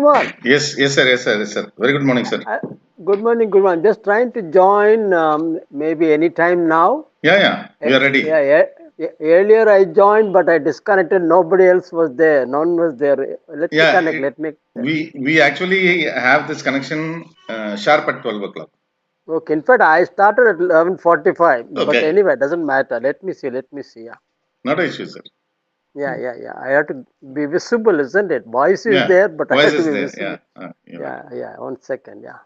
Kumar. Yes, yes, sir, yes, sir, yes, sir. Very good morning, sir. Uh, Good morning, good morning. Just trying to join maybe any time now. Yeah, we are ready. Earlier I joined, but I disconnected. Nobody else was there. None was there. Let me Yeah, connect. Let me. we actually have this connection sharp at 12 o'clock. Okay. In fact, I started at 11:45. But Okay, anyway, doesn't matter. Let me see. Let me see. Yeah. not an issue, sir. Yeah. I have to be visible, isn't it? Voice is Yeah, there, but I voice have to is be there. visible. Yeah, you're right. Yeah. 1 second. Yeah.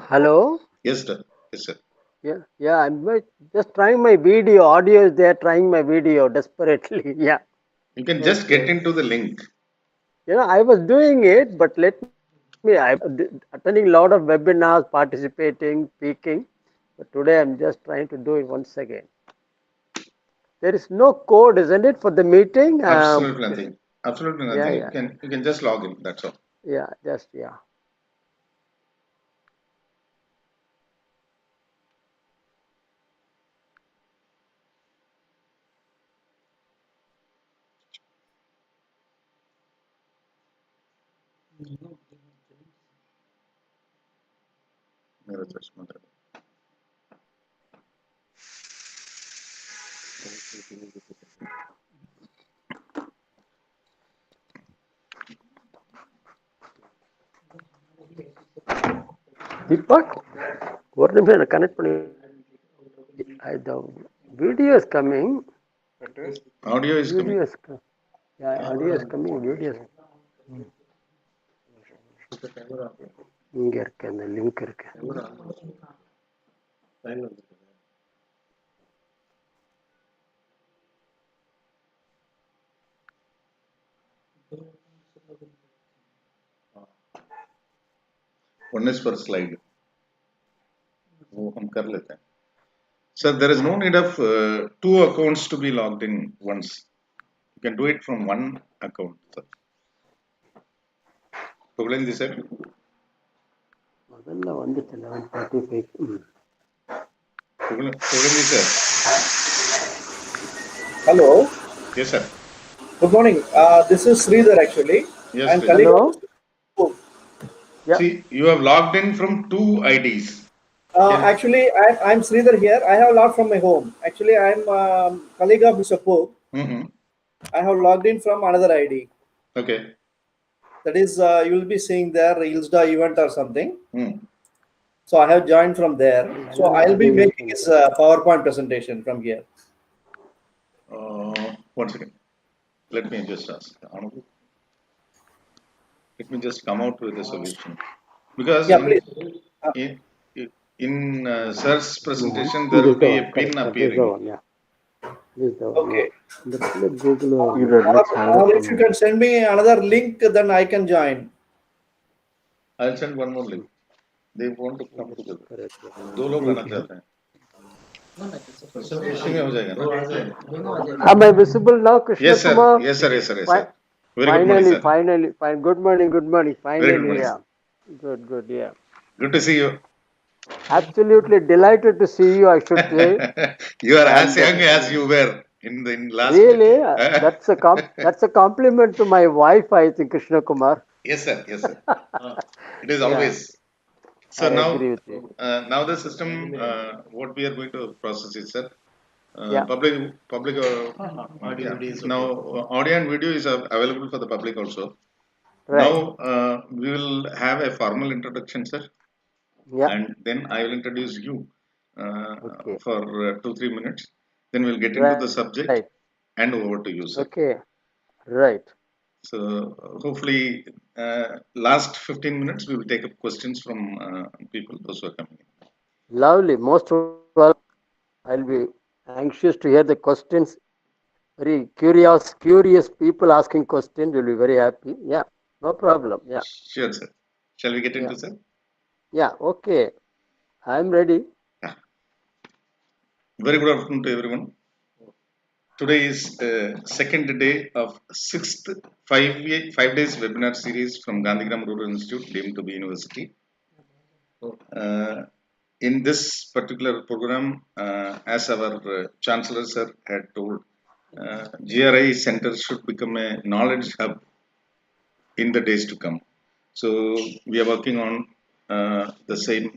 Hello. Yes, sir. Yes, sir. Yeah. Just trying my video. Audio is there. Trying my video desperately. Yeah. You can just get Okay. into the link. I was doing it, but let me. Attending a lot of webinars, participating, speaking. But today I'm just trying to do it once again. There is no code, isn't it, for the meeting? Absolutely nothing. Absolutely Yeah, nothing. yeah, You can just log in. That's all. yeah. Just yeah. Deepak, ஒரு நிமிஷம் connect பண்ணி. The video is coming. Audio is coming. Video is yeah, audio is coming. Video is இங்க இருக்கு அந்த link இருக்கு. One is per slide. वो हम कर लेते हैं. Sir, there is no need of two accounts to be logged in once. You can do it from one account, sir. Pugazhenthy, sir. முதல்ல வந்துச்சு 11:45. Pugazhenthy, sir. Hello. Yes, sir. Good morning. This is Shri actually. Yes, I'm sir. colleague. Hello. Yeah. See, you have logged in from two IDs. Actually, I'm Sridhar here. I have logged from my home. Actually, I'm colleague of Mr. Pope. Mm-hmm. I have logged in from another ID. Okay. That is, you will be seeing there Ilsda event or something. Mm. So I have joined from there. So I'll be making his PowerPoint presentation from here. One second. Let me just ask. Let me just come out with a solution. Because Yeah, please. in sir's presentation, there will be a pin appearing. Okay. Google. If you can send me another link, then I can join. I'll send one more link. They want to come together. दो लोग आना चाहते हैं. उसी में हो जाएगा ना. Am I visible now, Krishna Yes, sir. Kumar? Yes, sir. Yes, sir. Yes, sir. Very good morning, sir. Finally. Good morning. Very good Finally, morning, yeah. sir. Good, yeah. Good to see you. Absolutely delighted to see you, I should say. You are as young as you were in last. Really, that's a compliment to my wife, I think, Krishna Kumar. Yes, sir. Yes, sir. It is always. So I agree with you. now the system, what we are going to process is, sir, Yeah. public audio. Now audio and video is available for the public also. Right. Now we will have a formal introduction, sir. Yeah. And then I will introduce you Okay. for 2-3 minutes. Then we'll get into the subject, Right. Hand over to you, sir. Okay, right. So hopefully, last 15 minutes we will take up questions from people, those who are coming in. Lovely. Most welcome. I'll be anxious to hear the questions. Very curious people asking questions will be very happy. Yeah, no problem. Yeah, Sure, sir. Shall we get yeah, into, sir? yeah. Okay, I'm ready. Yeah. Very good afternoon to everyone. Today is second day of sixth 5 days webinar series from Gandhigram Rural Institute, deemed to be university. Uh, in this particular program, as our Chancellor sir had told, GRI centers should become a knowledge hub in the days to come. So we are working on the same.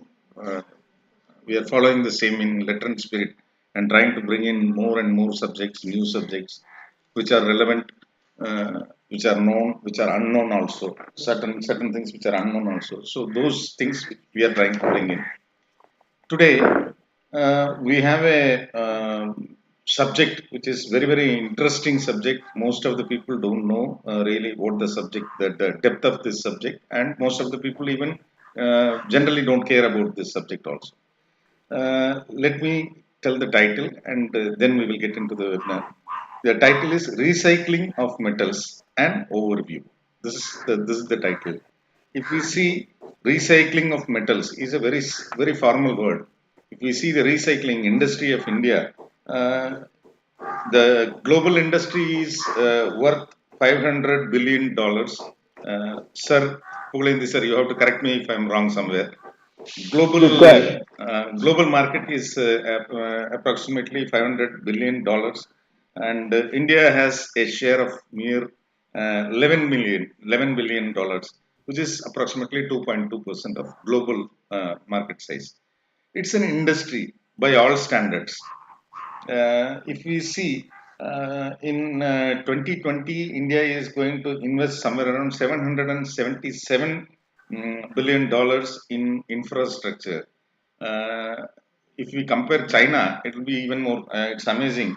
We are following the same in letter and spirit, and trying to bring in more and more subjects, new subjects, which are relevant, which are known, which are unknown also. Certain things which are unknown also. So those things we are trying to bring in. Today, we have a subject which is very interesting subject. Most of the people don't know really what the subject, the depth of this subject, and most of the people even generally don't care about this subject also. Let me tell the title, and then we will get into the webinar. The title is Recycling of Metals and Overview. This is the title. If we see, recycling of metals is a very formal word. If we see the recycling industry of India, the global industry is worth $500 billion. Sir, Pugazhenthy sir, you have to correct me if I'm wrong somewhere. Global Please go ahead. global market is approximately $500 billion, and India has a share of mere 11 billion dollars, which is approximately 2.2% of global market size. It's an industry by all standards. If we see, in 2020, India is going to invest somewhere around $777 billion in infrastructure. Uh, if we compare China, it will be even more. It's amazing.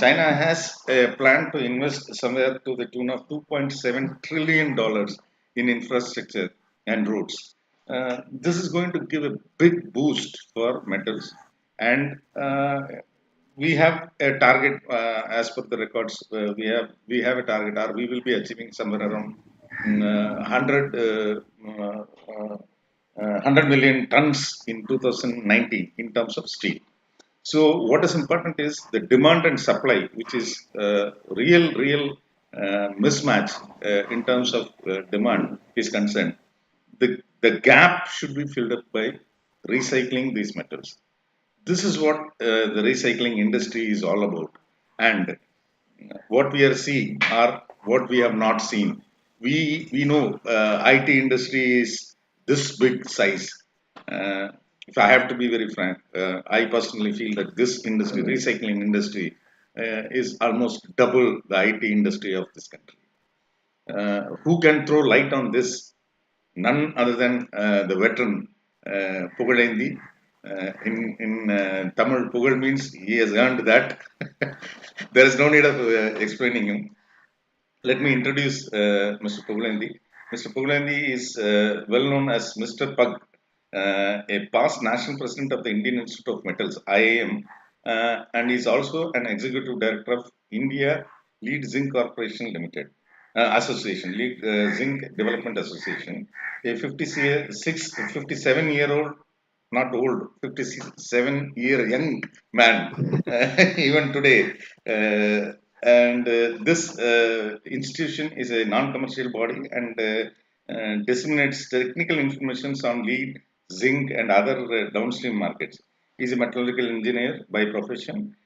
China has a plan to invest somewhere to the tune of $2.7 trillion in infrastructure and roads. This is going to give a big boost for metals, and we have a target, as per the records. We have a target, or we will be achieving somewhere around 100 million tons in 2019 in terms of steel. So what is important is the demand and supply, which is real mismatch in terms of demand is concerned. The gap should be filled up by recycling these metals. This is what the recycling industry is all about. And what we are seeing are what we have not seen. We know IT industry is this big size. uh, if I have to be very frank, I personally feel that this industry, recycling industry, is almost double the IT industry of this country. Who can throw light on this? None other than the veteran Pugazhenthy. In Tamil, Pugal means he has earned that. There is no need of explaining him. Let me introduce Mr. Pugazhenthy. Mr. Pugazhenthy is well known as Mr. Pug, a past national president of the Indian Institute of Metals (IIM), and is also an executive director of India Lead Zinc Corporation Limited Association, Lead Zinc Development Association, a 57-year-old, not old, 57-year young man, even today. And this institution is a non-commercial body, and disseminates technical information on lead, zinc, and other downstream markets. He is a metallurgical engineer by profession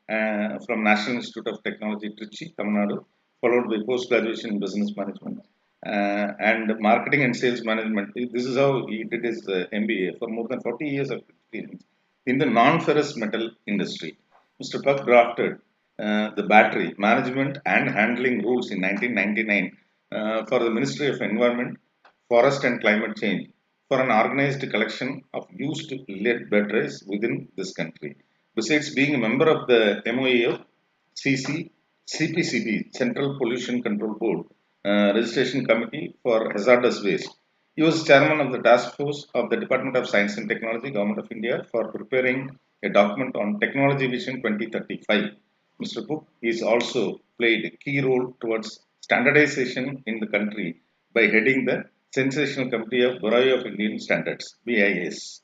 from National Institute of Technology, Trichy, Tamil Nadu, followed by post-graduation in business management and marketing and sales management. This is how he did his MBA, for more than 40 years of experience in the non-ferrous metal industry. Mr. Puck drafted the battery management and handling rules in 1999 for the Ministry of Environment, Forest and Climate Change, for an organized collection of used lead batteries within this country. Besides being a member of the MOEF, CC, CPCB, Central Pollution Control Board, Registration Committee for Hazardous Waste. He was chairman of the task force of the Department of Science and Technology, Government of India, for preparing a document on Technology Vision 2035. Mr. Book is also played a key role towards standardization in the country by heading the Sensational Committee of Bureau of Indian Standards, BIS.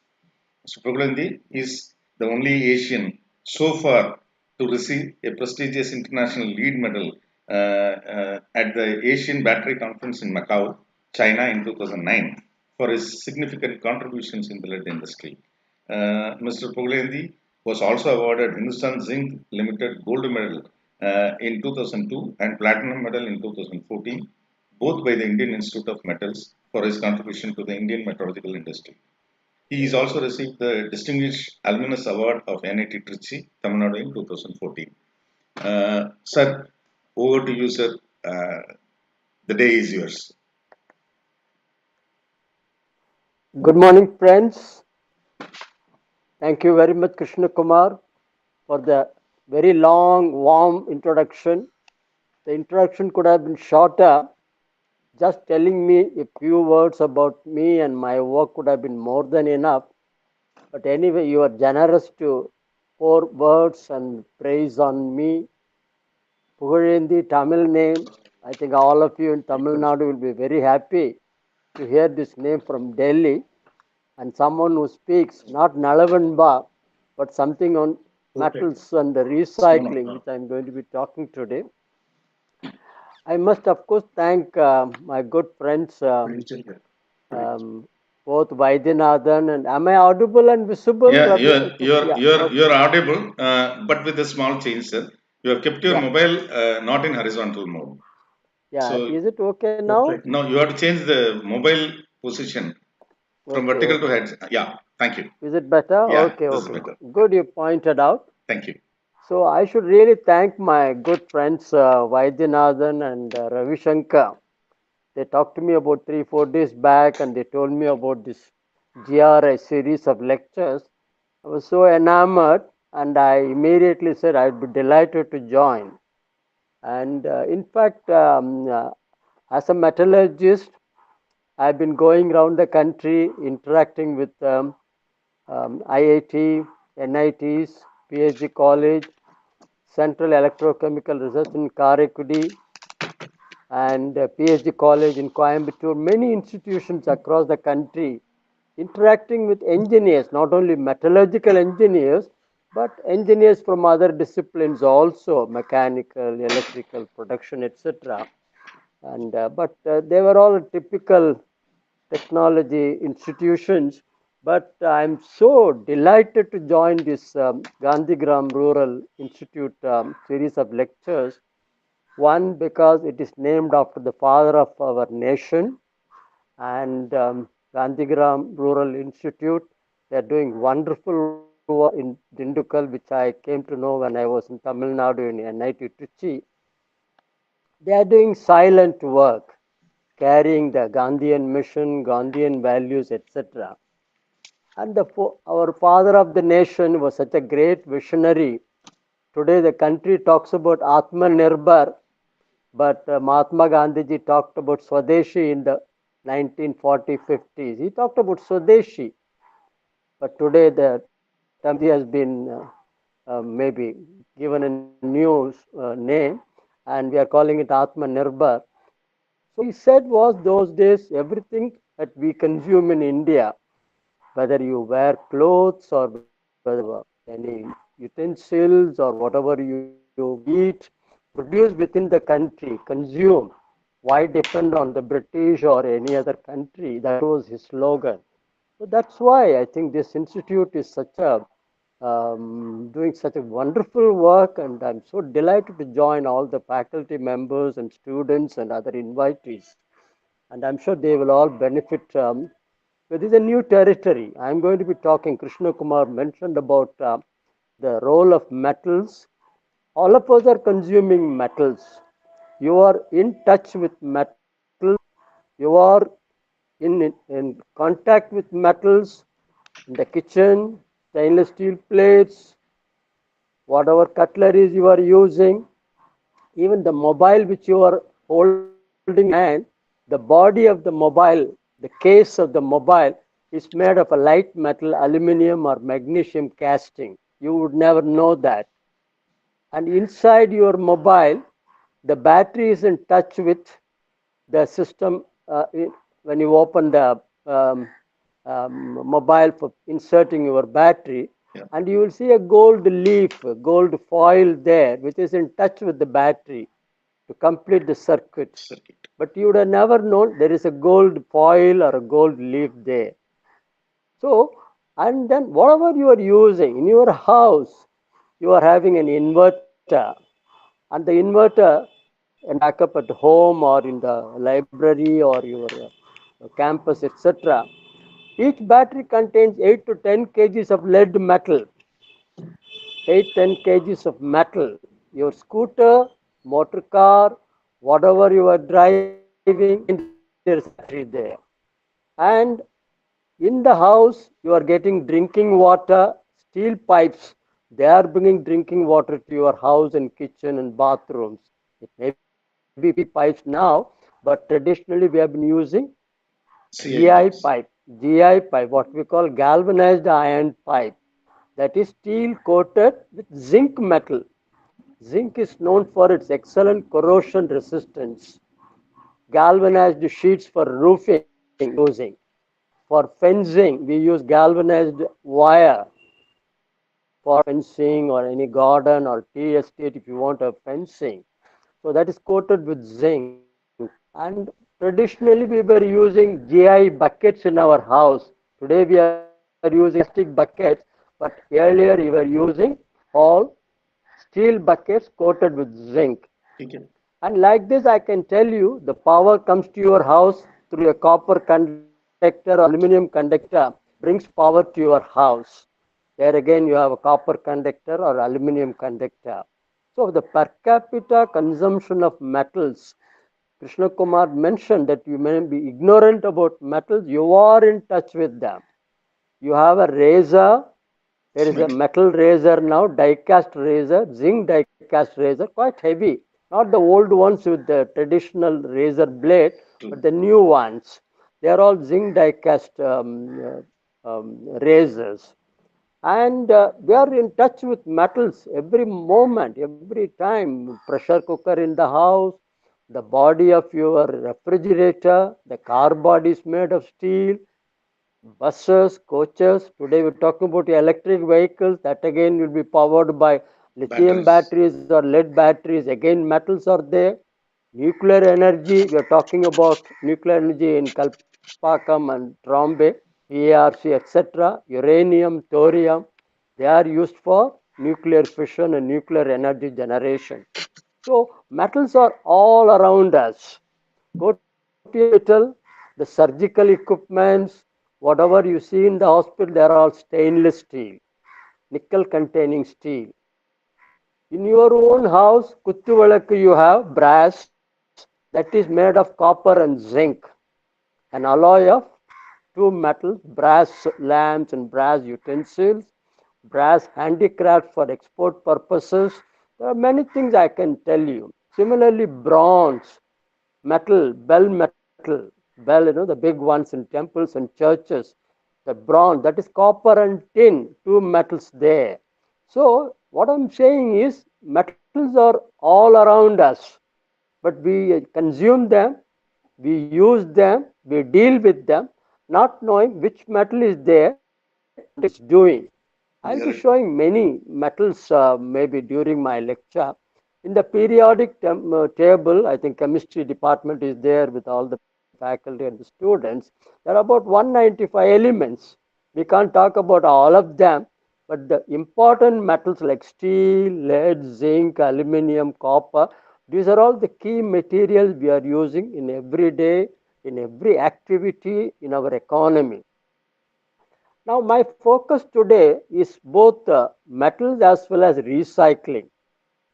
Mr. Pugazhenthy is the only Asian so far to receive a prestigious international lead medal at the Asian Battery Conference in Macau, China in 2009 for his significant contributions in the lead industry. Mr. Pugazhenthy was also awarded Hindustan Zinc Limited Gold Medal in 2002 and Platinum Medal in 2014, both by the Indian Institute of Metals for his contribution to the Indian metallurgical industry. He has also received the Distinguished Alumnus Award of NIT Trichy, Tamil Nadu in 2014. Sir, over to you, sir. The day is yours. Good morning, friends. Thank you very much, Krishna Kumar, for the very long, warm introduction. The introduction could have been shorter. Just telling me a few words about me and my work could have been more than enough. But anyway, you are generous to pour words and praise on me. Pugazhenthy, Tamil name. I think all of you in Tamil Nadu will be very happy to hear this name from Delhi, and someone who speaks not Nalavanba, but something on metals and recycling, which I'm going to be talking today. I must, of course, thank my good friends, both Vaidyanathan and am I audible and visible? Yeah, Ravi? you're audible, but with a small change, sir. You have kept your Yeah, mobile not in horizontal mode. yeah. So Is it okay now? no, you have to change the mobile position from Okay, vertical to okay. head. Yeah, thank you. Is it better? Yeah, Okay, this is okay. better. Good, you pointed out. Thank you. So I should really thank my good friends Vaidyanathan and Ravi Shankar. They talked to me about 3 4 days back, and they told me about this GRI series of lectures. I was so enamored, and I immediately said I'd be delighted to join. And in fact, as a metallurgist, I've been going around the country interacting with IIT, NITs, PhD College, Central Electrochemical Research in Karaikudi, and PhD College in Coimbatore, many institutions across the country interacting with engineers, not only metallurgical engineers, but engineers from other disciplines also, mechanical, electrical, production, etc. And they were all typical technology institutions. But I'm so delighted to join this Gandhigram Rural Institute series of lectures. One, because it is named after the father of our nation, and Gandhigram Rural Institute. They are doing wonderful work in Dindukkal, which I came to know when I was in Tamil Nadu in NIT Trichy. They are doing silent work, carrying the Gandhian mission, Gandhian values, etc. And our father of the nation was such a great visionary. Today, the country talks about Atmanirbhar, but Mahatma Gandhi talked about Swadeshi in the 1940 50s. He talked about Swadeshi, but today the term Gandhi has been maybe given a new name, and we are calling it Atmanirbhar. So what he said was those days everything that we consume in India, whether you wear clothes or whether you any utensils or whatever you eat, produced within the country, consume. Why depend on the British or any other country? That was his slogan. So that's why I think this institute is such a doing such a wonderful work, and I'm so delighted to join all the faculty members and students and other invitees. And I'm sure they will all benefit. But this is a new territory. I'm going to be talking. Krishna Kumar mentioned about the role of metals. All of us are consuming metals. You are in touch with metals. You are in contact with metals in the kitchen, stainless steel plates, whatever cutleries you are using. Even the mobile which you are holding in your hand, the body of the mobile, the case of the mobile is made of a light metal, aluminum or magnesium casting. You would never know that. And inside your mobile, the battery is in touch with the system. When you open the mobile for inserting your battery, Yeah. and you will see a gold leaf, a gold foil there, which is in touch with the battery to complete the circuit. Circuit. But you would have never known there is a gold foil or a gold leaf there. So, and then whatever you are using in your house, you are having an inverter, and the inverter and backup at home or in the library or your campus, etc. Each battery contains 8 to 10 kgs of lead metal, 8 10 kgs of metal. Your scooter, motor car, whatever you are driving, again there is a battery there. And in the house, you are getting drinking water, steel pipes. They are bringing drinking water to your house and kitchen and bathrooms. It may be PVC pipes now, but traditionally we have been using CI GI pipes. pipe, GI pipe, what we call galvanized iron pipe. That is steel coated with zinc metal. Zinc is known for its excellent corrosion resistance. Galvanized sheets for roofing we are using. For fencing, we use galvanized wire for fencing or any garden or tea estate if you want a fencing. So that is coated with zinc. And traditionally, we were using GI buckets in our house. Today, we are using plastic buckets, but earlier, we were using all steel buckets coated with zinc. Okay. And like this, I can tell you the power comes to your house through a copper conductor or aluminum conductor, brings power to your house. There again, you have a copper conductor or aluminum conductor. So, the per capita consumption of metals, Krishna Kumar mentioned that you may be ignorant about metals, you are in touch with them. You have a razor, there is a Smith. metal razor now, die cast razor, zinc die cast razor, quite heavy. Not the old ones with the traditional razor blade, but True. the new ones. They are all zinc die cast razors. And we are in touch with metals every moment, every time. Pressure cooker in the house, the body of your refrigerator, the car body is made of steel, buses, coaches. Today we're talking about electric vehicles that again will be powered by lithium Batteries. batteries or lead batteries. Again, metals are there. Nuclear energy, we are talking about nuclear energy in Kalpakam and Trombe, PARC, etc. Uranium, thorium, they are used for nuclear fission and nuclear energy generation. So, metals are all around us. Go to your hospital, the surgical equipments, whatever you see in the hospital, they are all stainless steel, nickel containing steel. In your own house, Kuttuvalakku, you have brass that is made of copper and zinc, an alloy of two metals, brass lamps and brass utensils, brass handicraft for export purposes. There are many things I can tell you. Similarly, bronze, metal, bell, the big ones in temples and churches, the bronze, that is copper and tin, two metals there. So, what I'm saying is, metals are all around us, but we consume them, we use them, we deal with them, not knowing which metal is there and what it is doing. I'll be Correct. showing many metals maybe during my lecture. In the periodic table, I think chemistry department is there with all the faculty and the students. There are about 195 elements. We can't talk about all of them, but the important metals like steel, lead, zinc, aluminum, copper, these are all the key materials we are using in every day, in every activity in our economy. Now, my focus today is both metals as well as recycling.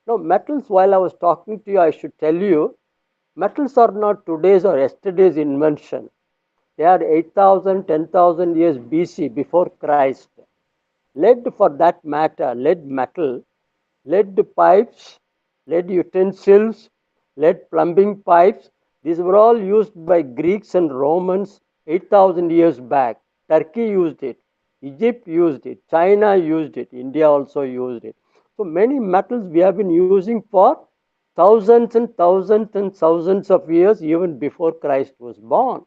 Now, metals, while I was talking to you, I should tell you, metals are not today's or yesterday's invention. They are 8,000, 10,000 years BC, before Christ. Lead, for that matter, lead metal, lead pipes, lead utensils, lead plumbing pipes. These were all used by Greeks and Romans 8,000 years back. Turkey used it, Egypt used it, China used it, India also used it. So many metals we have been using for thousands and thousands and thousands of years, even before Christ was born.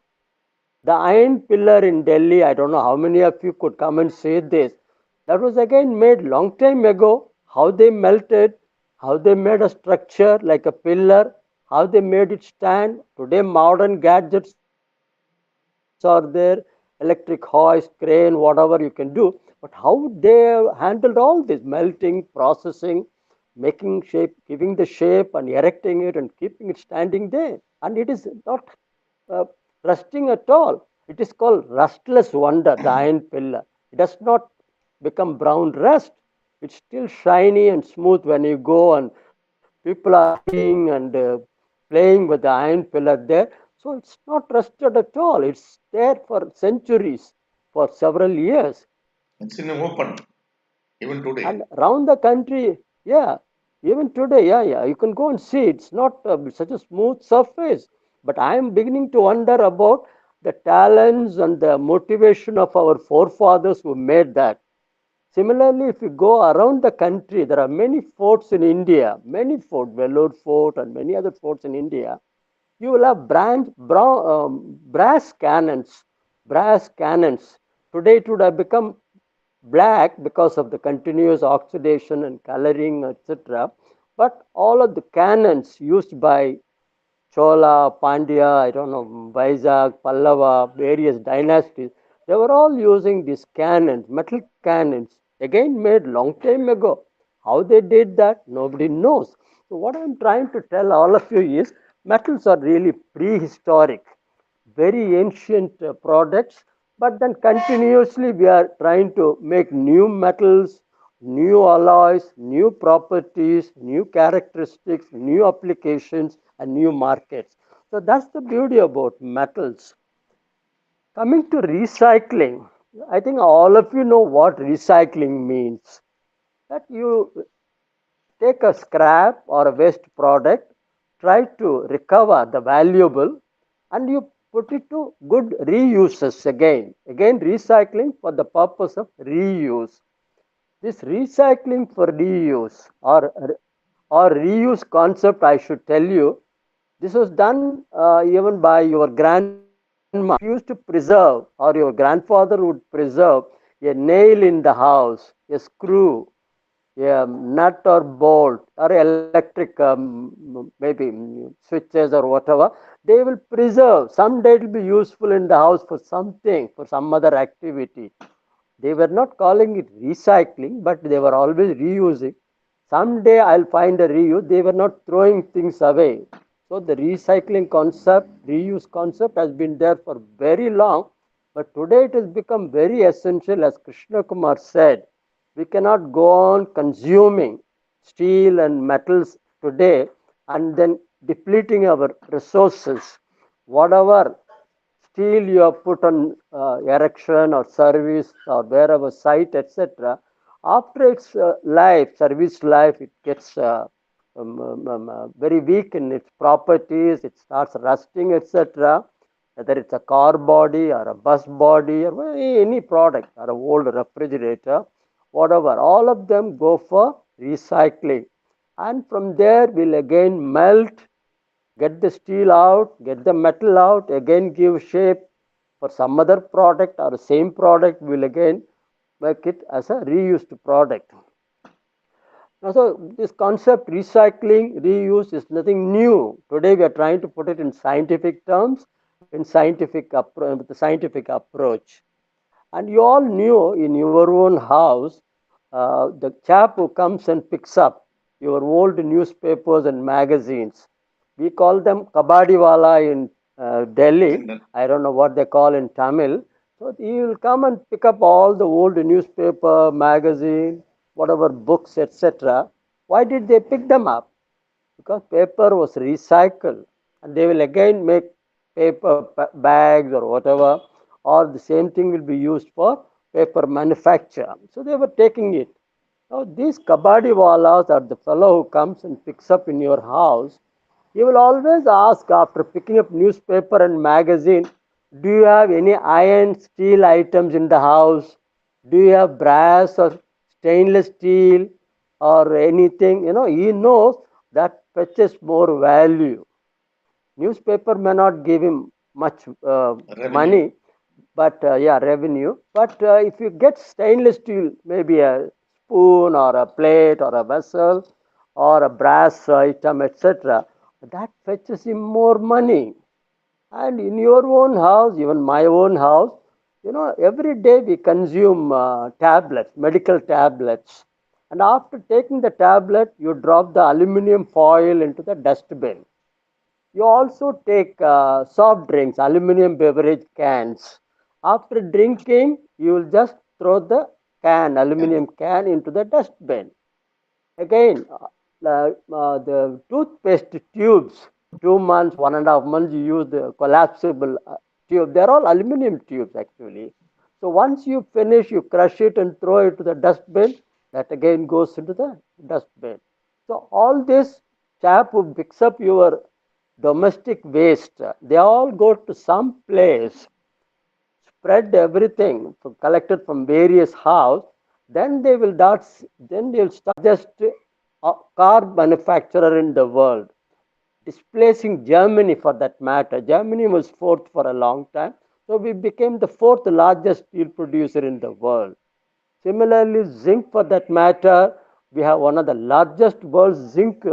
The iron pillar in Delhi, I don't know how many of you could come and say this. That was again made long time ago. How they melted, how they made a structure like a pillar, how they made it stand. Today, modern gadgets are there, electric hoist, crane, whatever you can do. But how they handled all this melting, processing, making shape, giving the shape, and erecting it and keeping it standing there. And it is not uh, rusting at all. It is called rustless wonder, the iron pillar. It does not become brown rust. It's still shiny and smooth when you go, and people are seeing and playing with the iron pillar there. So it's not rusted at all. It's there for centuries, for several years. It's in the open, even today. And around the country, yeah, even today, yeah, you can go and see. It's not such a smooth surface. But I am beginning to wonder about the talents and the motivation of our forefathers who made that. Similarly, if you go around the country, there are many forts in India, many forts, Vellore Fort and many other forts in India. You will have brass cannons, brass cannons. Today it would have become black because of the continuous oxidation and coloring, etc. But all of the cannons used by Chola, Pandya, I don't know, Vizag, Pallava, various dynasties, they were all using these cannons, metal cannons, again made long time ago. How they did that, nobody knows. So, what I'm trying to tell all of you is metals are really prehistoric, very ancient products, but then continuously we are trying to make new metals, new alloys, new properties, new characteristics, new applications, and new markets. So that's the beauty about metals. Coming to recycling, I think all of you know what recycling means. That you take a scrap or a waste product, try to recover the valuable, and you put it to good reuses again. Again, recycling for the purpose of reuse. This recycling for reuse or reuse concept, I should tell you, this was done even by your grandma. If you used to preserve, or your grandfather would preserve a nail in the house, a screw, a nut or bolt, or electric, maybe switches or whatever, they will preserve. Someday it will be useful in the house for something, for some other activity. They were not calling it recycling, but they were always reusing. Someday I'll find a reuse. They were not throwing things away. So the recycling concept, reuse concept has been there for very long, but today it has become very essential, as Krishna Kumar said. We cannot go on consuming steel and metals today and then depleting our resources. Whatever steel you have put on erection or service or wherever site, etc., after its life, service life, it gets very weak in its properties, it starts rusting, etc. Whether it's a car body or a bus body or any product or an old refrigerator, whatever, all of them go for recycling. And from there, we'll again melt, get the steel out, get the metal out, again give shape for some other product, or same product will again make it as a reused product. Now, so this concept recycling, reuse is nothing new. Today we are trying to put it in scientific terms, with the scientific approach. And you all knew in your own house, the chap who comes and picks up your old newspapers and magazines. We call them kabadiwala in Delhi. And I don't know what they call in Tamil. So he will come and pick up all the old newspaper, magazine, whatever books, etc. Why did they pick them up? Because paper was recycled, and they will again make paper bags or whatever, or the same thing will be used for paper manufacture. So they were taking it. Now, these kabadi wallas are the fellow who comes and picks up in your house. He will always ask after picking up newspaper and magazine, do you have any iron steel items in the house? Do you have brass or stainless steel or anything? He knows that fetches more value. Newspaper may not give him much Revenue. money, but yeah, revenue. But if you get stainless steel, maybe a spoon or a plate or a vessel or a brass item, etc., that fetches him more money. And in your own house, even my own house, every day we consume tablets, medical tablets. And after taking the tablet, you drop the aluminum foil into the dustbin. You also take soft drinks, aluminum beverage cans. After drinking, you will just throw the aluminum can into the dustbin. Again, the toothpaste tubes, 2 months, 1.5 months, you use the collapsible tube. They're all aluminum tubes actually. So once you finish, you crush it and throw it to the dustbin. That again goes into the dustbin. So all this chap who picks up your domestic waste, they all go to some place, spread everything collected from various house, then they will start, then they will start just a car manufacturer in the world, displacing Germany for that matter. Germany was fourth for a long time, so we became the fourth largest steel producer in the world. Similarly, zinc for that matter, we have one of the largest world zinc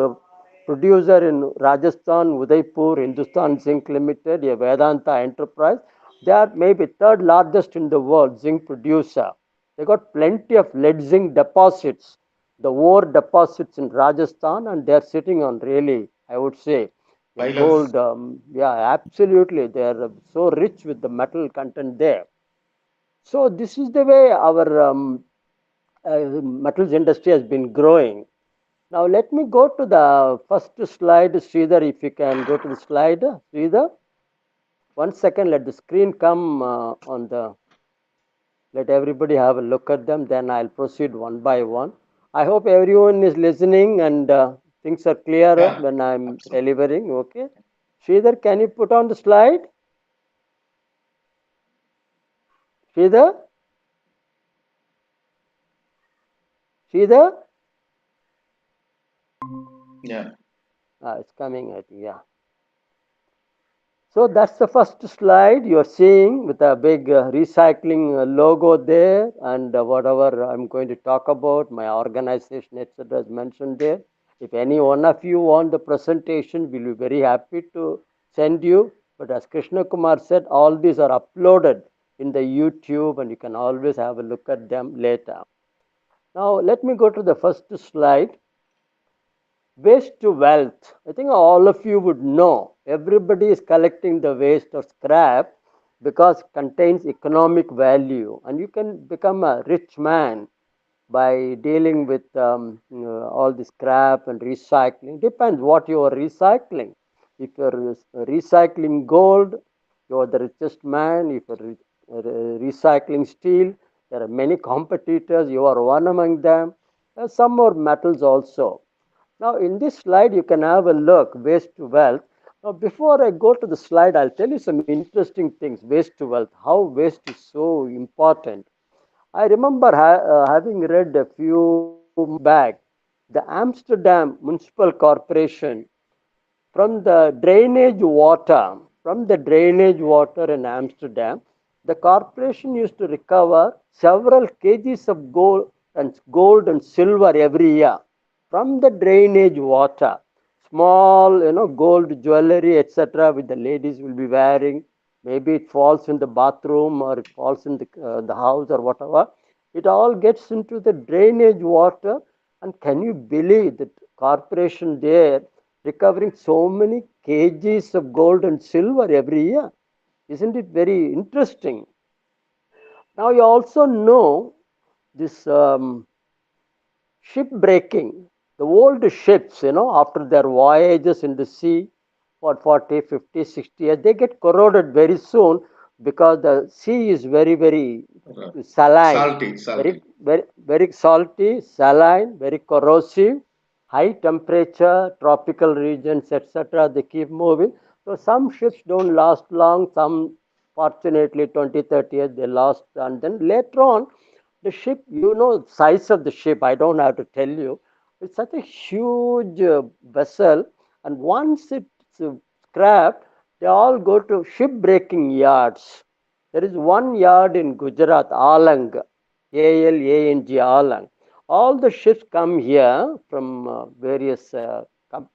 producer in Rajasthan, Udaipur, Hindustan Zinc Limited, a Vedanta enterprise. They are maybe third largest in the world zinc producer. They got plenty of lead zinc deposits, the ore deposits in Rajasthan, and they are sitting on really, I would say, a Pile of gold. Yeah, absolutely. They are so rich with the metal content there. So this is the way our metals industry has been growing. Now let me go to the first slide, Sridhar. If you can go to the slide, Sridhar. 1 second, let the screen come on the. Let everybody have a look at them. Then I'll proceed one by one. I hope everyone is listening and things are clearer yeah, when I'm absolutely. delivering. Okay, Sridhar, can you put on the slide? Sridhar, Sridhar. Yeah. It's coming. I think. Yeah. So that's the first slide you're seeing with a big recycling logo there, and whatever I'm going to talk about, my organization, etc., is mentioned there. If any one of you want the presentation, we'll be very happy to send you. But as Krishna Kumar said, all these are uploaded in the YouTube, and you can always have a look at them later. Now, let me go to the first slide. Waste to wealth. I think all of you would know everybody is collecting the waste or scrap because it contains economic value, and you can become a rich man by dealing with all the scrap and recycling. Depends what you are recycling. If you're recycling gold, you are the richest man. If you're recycling steel, there are many competitors. You are one among them. There are some more metals also. Now, in this slide, you can have a look, waste to wealth. Now, before I go to the slide, I'll tell you some interesting things, waste to wealth, how waste is so important. I remember having read a few months back, the Amsterdam Municipal Corporation from the drainage water in Amsterdam, the corporation used to recover several kgs of gold and silver every year from the drainage water. Small, gold jewelry, etc., which the ladies will be wearing. Maybe it falls in the bathroom or it falls in the house or whatever. It all gets into the drainage water. And can you believe that corporation there recovering so many kgs of gold and silver every year? Isn't it very interesting? Now you also know this shipbreaking. The old ships, after their voyages in the sea for 40, 50, 60 years, they get corroded very soon. because the sea is very, very Uh, saline, Salty, very, salty. very, very salty, saline, very corrosive, high temperature, tropical regions, etc. They keep moving. So some ships don't last long. Some, fortunately, 20, 30 years they last, and then later on, the ship, size of the ship. I don't have to tell you. It's such a huge vessel, and once it's scrapped, they all go to shipbreaking yards. There is one yard in Gujarat, Alang, Alang, Alang. All the ships come here from various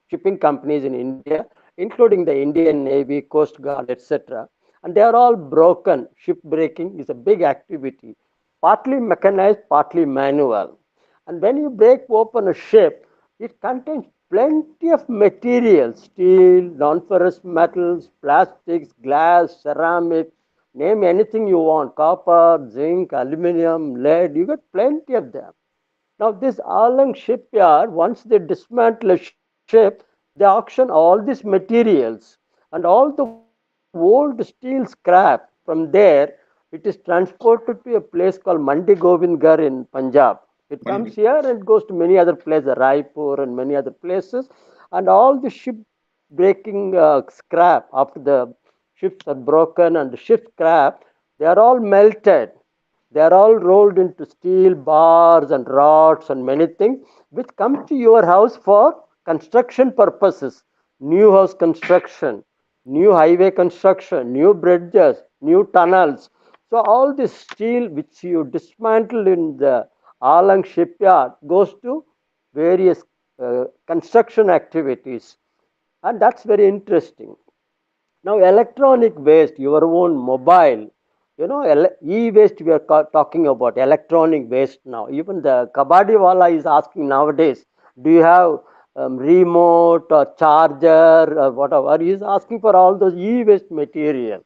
shipping companies in India, including the Indian Navy, Coast Guard, etc. And they are all broken. Shipbreaking is a big activity, partly mechanized, partly manual. And when you break open a ship, it contains plenty of materials: steel, non ferrous metals, plastics, glass, ceramic, name anything you want, copper, zinc, aluminum, lead, you get plenty of them. Now, this Alang shipyard, once they dismantle a ship, they auction all these materials, and all the old steel scrap from there. It is transported to a place called Mandi Govindgarh in Punjab. It comes here Mandi. and goes to many other places, Raipur and many other places, and all the ship breaking scrap after the ships are broken and the ship scrap, they are all melted. They are all rolled into steel bars and rods and many things, which come to your house for construction purposes: new house construction, new highway construction, new bridges, new tunnels. So all this steel which you dismantle in the Alang shipyard goes to various construction activities, and that's very interesting. Now, electronic waste, your own mobile, e-waste we are talking about, electronic waste now. Even the kabadi wala is asking nowadays, do you have remote or charger or whatever? He is asking for all those e-waste material.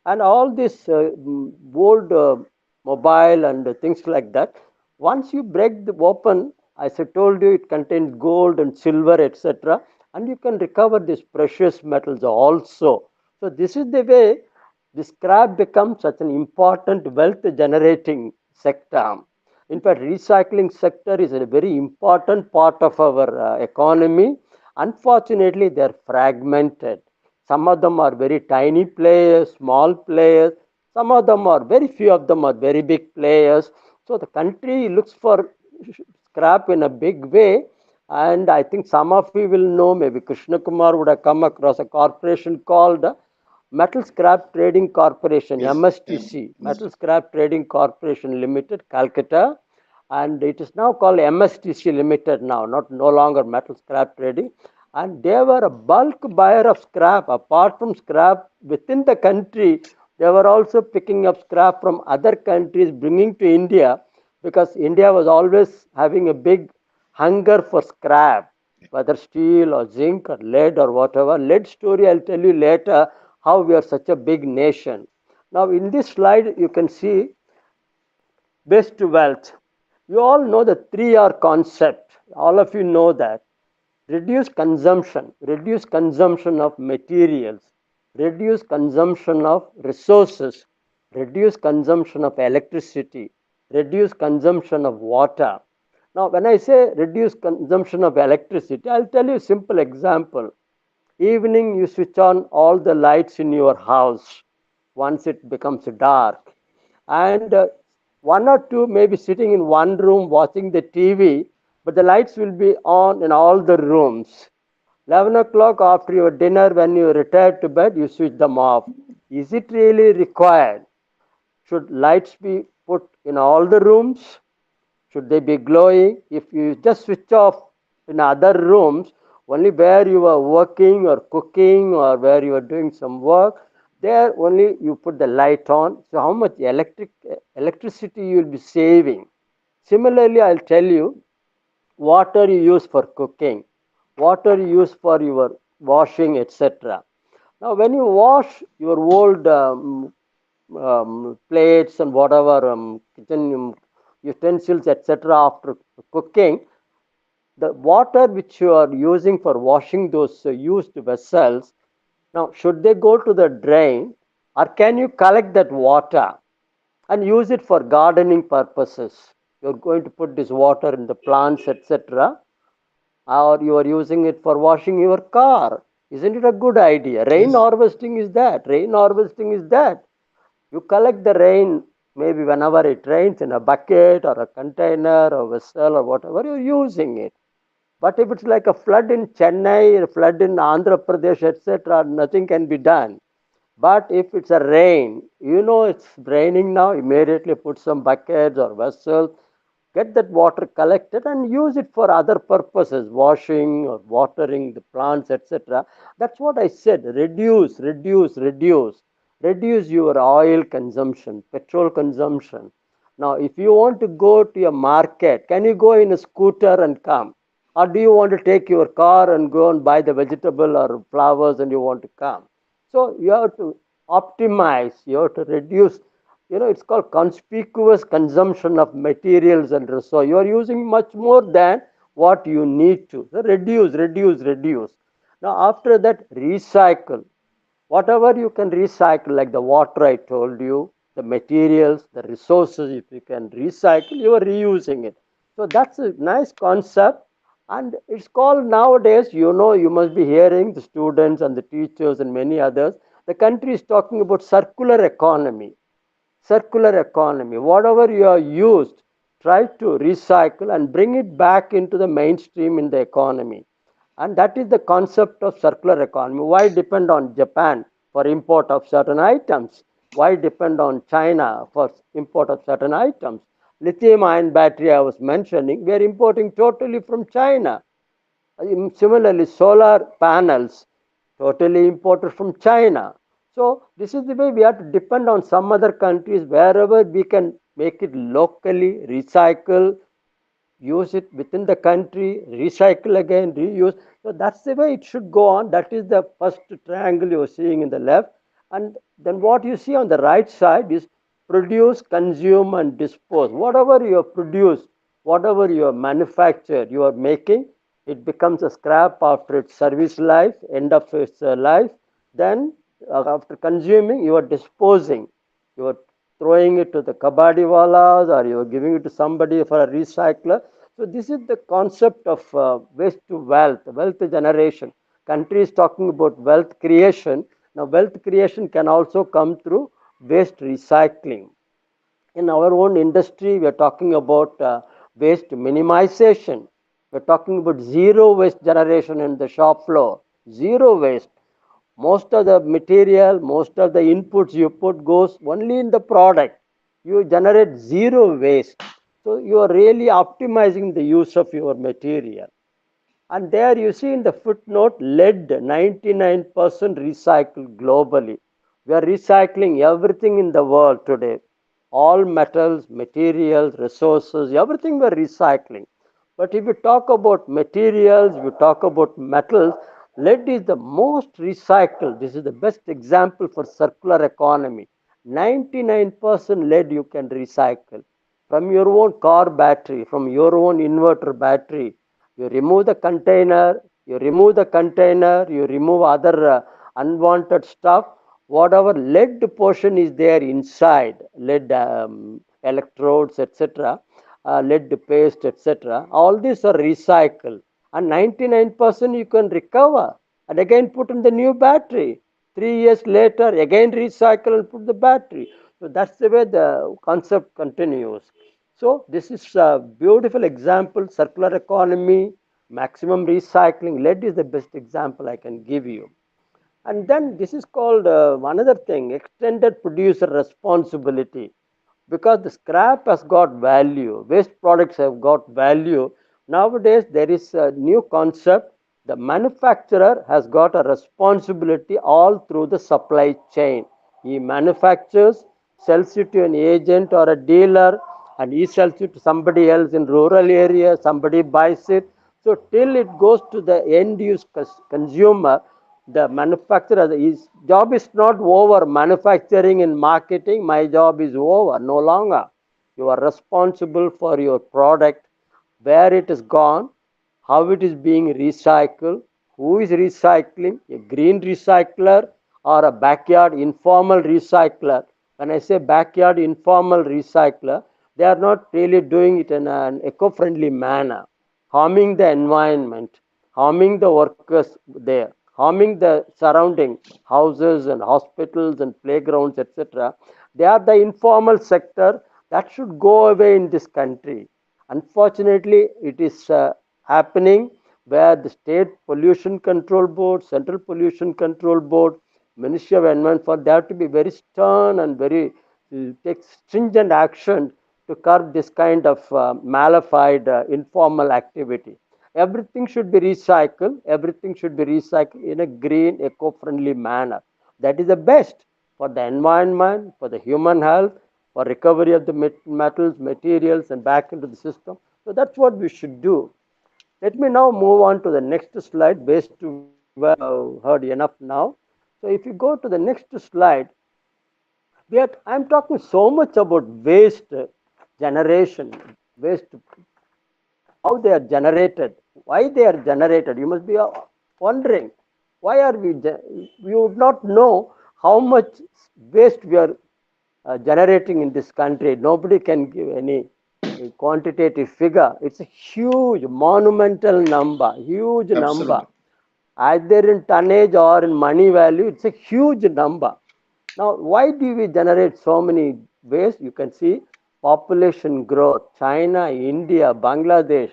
And all this old mobile and things like that, once you break the open, as I told you, it contains gold and silver, etc., and you can recover these precious metals also. So this is the way the scrap becomes such an important wealth generating sector. In fact, recycling sector is a very important part of our economy. Unfortunately, they are fragmented. Some of them are very tiny players, small players. Some of them are, very few of them are very big players. So the country looks for scrap in a big way. And I think some of you will know, maybe Krishna Kumar would have come across a corporation called Metal Scrap Trading Corporation, Yes, MSTC, Metal understood. Scrap Trading Corporation Limited, Calcutta, and it is now called MSTC Limited now, not no longer Metal Scrap Trading. And they were a bulk buyer of scrap. Apart from scrap within the country, they were also picking up scrap from other countries, bringing to India, because India was always having a big hunger for scrap, whether steel or zinc or lead or whatever. Lead story I'll tell you later, how we are such a big nation. Now, in this slide, you can see best wealth. You all know the 3R concept. All of you know that. Reduce consumption of materials, reduce consumption of resources, reduce consumption of electricity, reduce consumption of water. Now, when I say reduce consumption of electricity, I'll tell you a simple example. Evening, you switch on all the lights in your house once it becomes dark. And one or two may be sitting in one room watching the TV, but the lights will be on in all the rooms. 11 o'clock after your dinner, when you retire to bed, you switch them off. Is it really required? Should lights be put in all the rooms? Should they be glowing? If you just switch off in other rooms, only where you are working or cooking or where you are doing some work, there only you put the light on. So how much electricity you will be saving? Similarly, I'll tell you, water you use for cooking, water you use for your washing, etc. Now, when you wash your old plates and whatever kitchen utensils, etc., after cooking, the water which you are using for washing those used vessels, now should they go to the drain Or can you collect that water and use it for gardening purposes? You're going to put this water in the plants, etc., or you are using it for washing your car. Isn't it a good idea? Rain Yes. harvesting is that. Rain harvesting is that. You collect the rain maybe whenever it rains in a bucket or a container or vessel or whatever you're using it. But if it's like a flood in Chennai, a flood in Andhra Pradesh, etc., nothing can be done. But if it's a rain, you know it's raining now, immediately put some buckets or vessels, get that water collected and use it for other purposes, washing or watering the plants, etc. That's what I said. Reduce, reduce, reduce. Reduce your oil consumption, petrol consumption. Now, if you want to go to a market, can you go in a scooter and come? Or do you want to take your car and go and buy the vegetable or flowers and you want to come? So you have to optimize, you have to reduce. It's called conspicuous consumption of materials and resource. You are using much more than what you need to. So reduce, reduce, reduce. Now, after that, recycle. Whatever you can recycle, like the water I told you, the materials, the resources, if you can recycle, you are reusing it. So that's a nice concept. And it's called nowadays, you must be hearing the students and the teachers and many others. The country is talking about circular economy. Circular economy. Whatever you are used, try to recycle and bring it back into the mainstream in the economy. And that is the concept of circular economy. Why depend on Japan for import of certain items? Why depend on China for import of certain items? Lithium ion battery I was mentioning, we are importing totally from China. Similarly, solar panels totally imported from China. So this is the way we have to depend on some other countries wherever we can make it locally, recycle, use it within the country, recycle again, reuse. So that's the way it should go on. That is the first triangle you're seeing in the left. And then what you see on the right side is produce, consume, and dispose. Whatever you have produced, whatever you have manufactured, you are making, it becomes a scrap after its service life, end of its life. Then, after consuming, you are disposing. You are throwing it to the kabadiwalas or you are giving it to somebody for a recycler. So this is the concept of waste to wealth, wealth generation. Country is talking about wealth creation. Now, wealth creation can also come through waste recycling. In our own industry, we are talking about waste minimization. We're talking about zero waste generation in the shop floor. Zero waste. Most of the material, most of the inputs you put goes only in the product. You generate zero waste. So you are really optimizing the use of your material. And there you see in the footnote, lead 99% recycled globally. We are recycling everything in the world today. All metals, materials, resources, everything we are recycling. But if you talk about materials, if you talk about metals, lead is the most recycled. This is the best example for circular economy. 99% lead you can recycle from your own car battery, from your own inverter battery. You remove the container, you remove other unwanted stuff. Whatever lead portion is there inside, lead electrodes, etc., lead paste, etc., all these are recycled. And 99% you can recover and again put in the new battery. 3 years later, again recycle and put the battery. So that's the way the concept continues. So this is a beautiful example, circular economy, maximum recycling. Lead is the best example I can give you. And then this is called another thing, extended producer responsibility. Because the scrap has got value, waste products have got value. Nowadays, there is a new concept. The manufacturer has got a responsibility all through the supply chain. He manufactures, sells it to an agent or a dealer, and he sells it to somebody else in rural area. Somebody buys it. So till it goes to the end use consumer, the manufacturer, his job is not over. Manufacturing and marketing, my job is over, no longer. You are responsible for your product, where it is gone, how it is being recycled, who is recycling, a green recycler or a backyard informal recycler. When I say backyard informal recycler, they are not really doing it in an eco friendly manner, harming the environment, harming the workers there, harming the surrounding houses and hospitals and playgrounds, etc. They are the informal sector that should go away in this country. Unfortunately, it is happening where the state pollution control board, central pollution control board, Ministry of Environment, for they have to be very stern and very take stringent action to curb this kind of malified informal activity. Everything should be recycled. Everything should be recycled in a green, eco-friendly manner. That is the best for the environment, for the human health, for recovery of the metals, materials, and back into the system. So that's what we should do. Let me now move on to the next slide based to where you have heard enough now. So if you go to the next slide, I'm talking so much about waste generation, waste, how they are generated, why they are generated. You must be wondering, why are we would not know how much waste we are generating in this country. Nobody can give any quantitative figure. It's a huge, monumental number, huge number. Absolutely. Either in tonnage or in money value, it's a huge number. Now, why do we generate so many waste? You can see population growth, China, India, Bangladesh,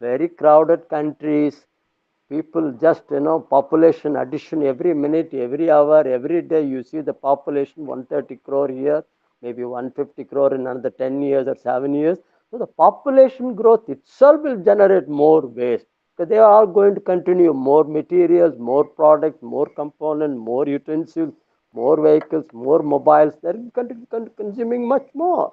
very crowded countries. People just, population addition every minute, every hour, every day. You see the population 130 crore here, maybe 150 crore in another 10 years or 7 years. So the population growth itself will generate more waste, because they are all going to continue more materials, more products, more components, more utensils, more vehicles, more mobiles. They're consuming much more.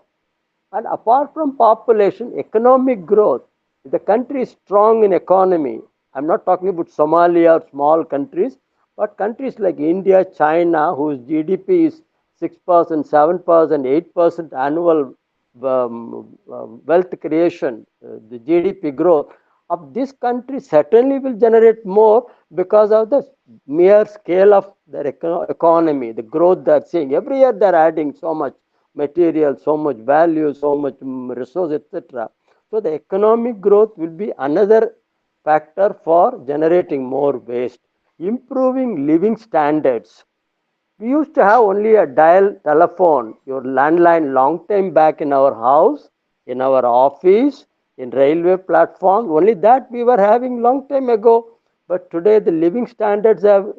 And apart from population, economic growth. If the country is strong in economy, I'm not talking about Somalia or small countries, but countries like India, China, whose GDP is 6%, 7%, 8% annual wealth creation, the GDP growth of this country certainly will generate more because of the mere scale of their economy, the growth they're seeing. Every year they're adding so much material, so much value, so much resource, etc. So the economic growth will be another factor for generating more waste. Improving living standards. We used to have only a dial telephone, your landline, long time back in our house, in our office, in railway platform. Only that we were having long time ago. But today the living standards have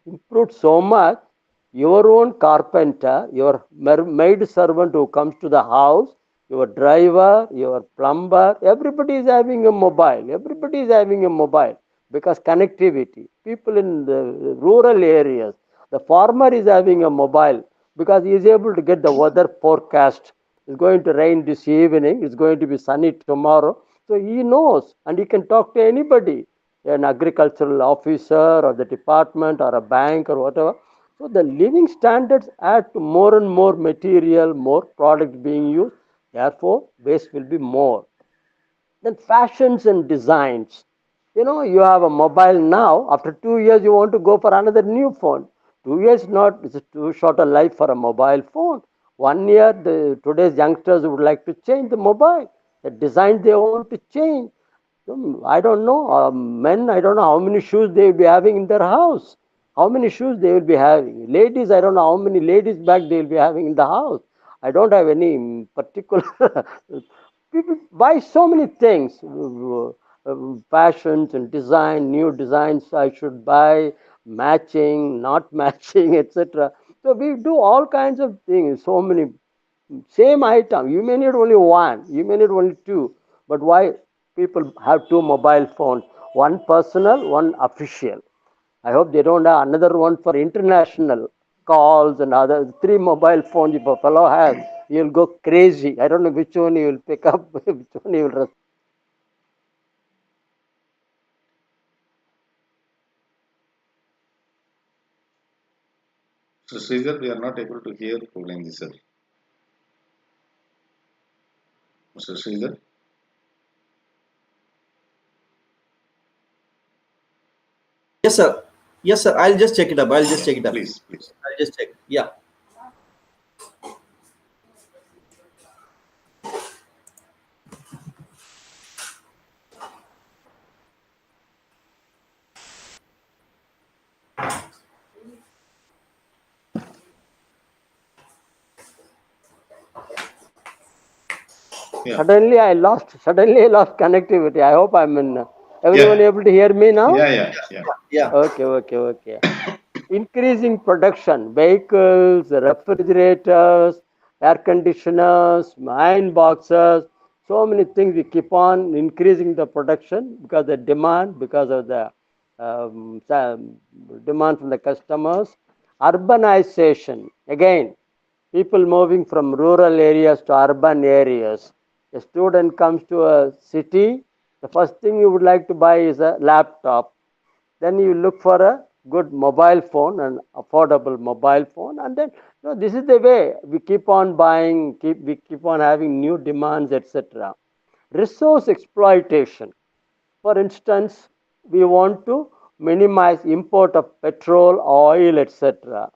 improved so much. Your own carpenter, your maid servant who comes to the house, your driver, your plumber, everybody is having a mobile. Everybody is having a mobile because connectivity. People in the rural areas, the farmer is having a mobile because he is able to get the weather forecast. It's going to rain this evening, it's going to be sunny tomorrow. So he knows and he can talk to anybody, an agricultural officer or the department or a bank or whatever. So the living standards add to more and more material, more product being used. Therefore, waste will be more. Then fashions and designs. You have a mobile now. After 2 years, you want to go for another new phone. 2 years not is too short a life for a mobile phone. 1 year, today's youngsters would like to change the mobile. The design they want to change. I don't know. Men, I don't know how many shoes they will be having in their house. How many shoes they will be having. Ladies, I don't know how many ladies bag they will be having in the house. I don't have any particular. People buy so many things, fashions and design, new designs I should buy, matching, not matching, etc. So we do all kinds of things. So many same item. You may need only one, you may need only two, but why people have two mobile phones? One personal, one official. I hope they don't have another one for international calls and other. Three mobile phones if a fellow has, you'll go crazy. I don't know which one you will pick up, which one you will. So, Sridhar, we are not able to hear Pugazhenthy, sir. Mr. Sridhar? Yes, sir. Yes, sir. I'll just check it up. I'll just check it up. Please, please. I'll just check. Yeah. Yeah, Suddenly I lost connectivity. I hope I'm in. Everyone yeah, able to hear me now? yeah, yeah, yeah. Yeah. Okay. Increasing production, vehicles, refrigerators, air conditioners, iron boxes, so many things. We keep on increasing the production because the demand, because of the demand from the customers. Urbanization, again, people moving from rural areas to urban areas. A student comes to a city, the first thing you would like to buy is a laptop. Then you look for a good mobile phone, an affordable mobile phone, and then this is the way we keep on buying, we keep on having new demands, etc. Resource exploitation. For instance, we want to minimize import of petrol, oil, etc.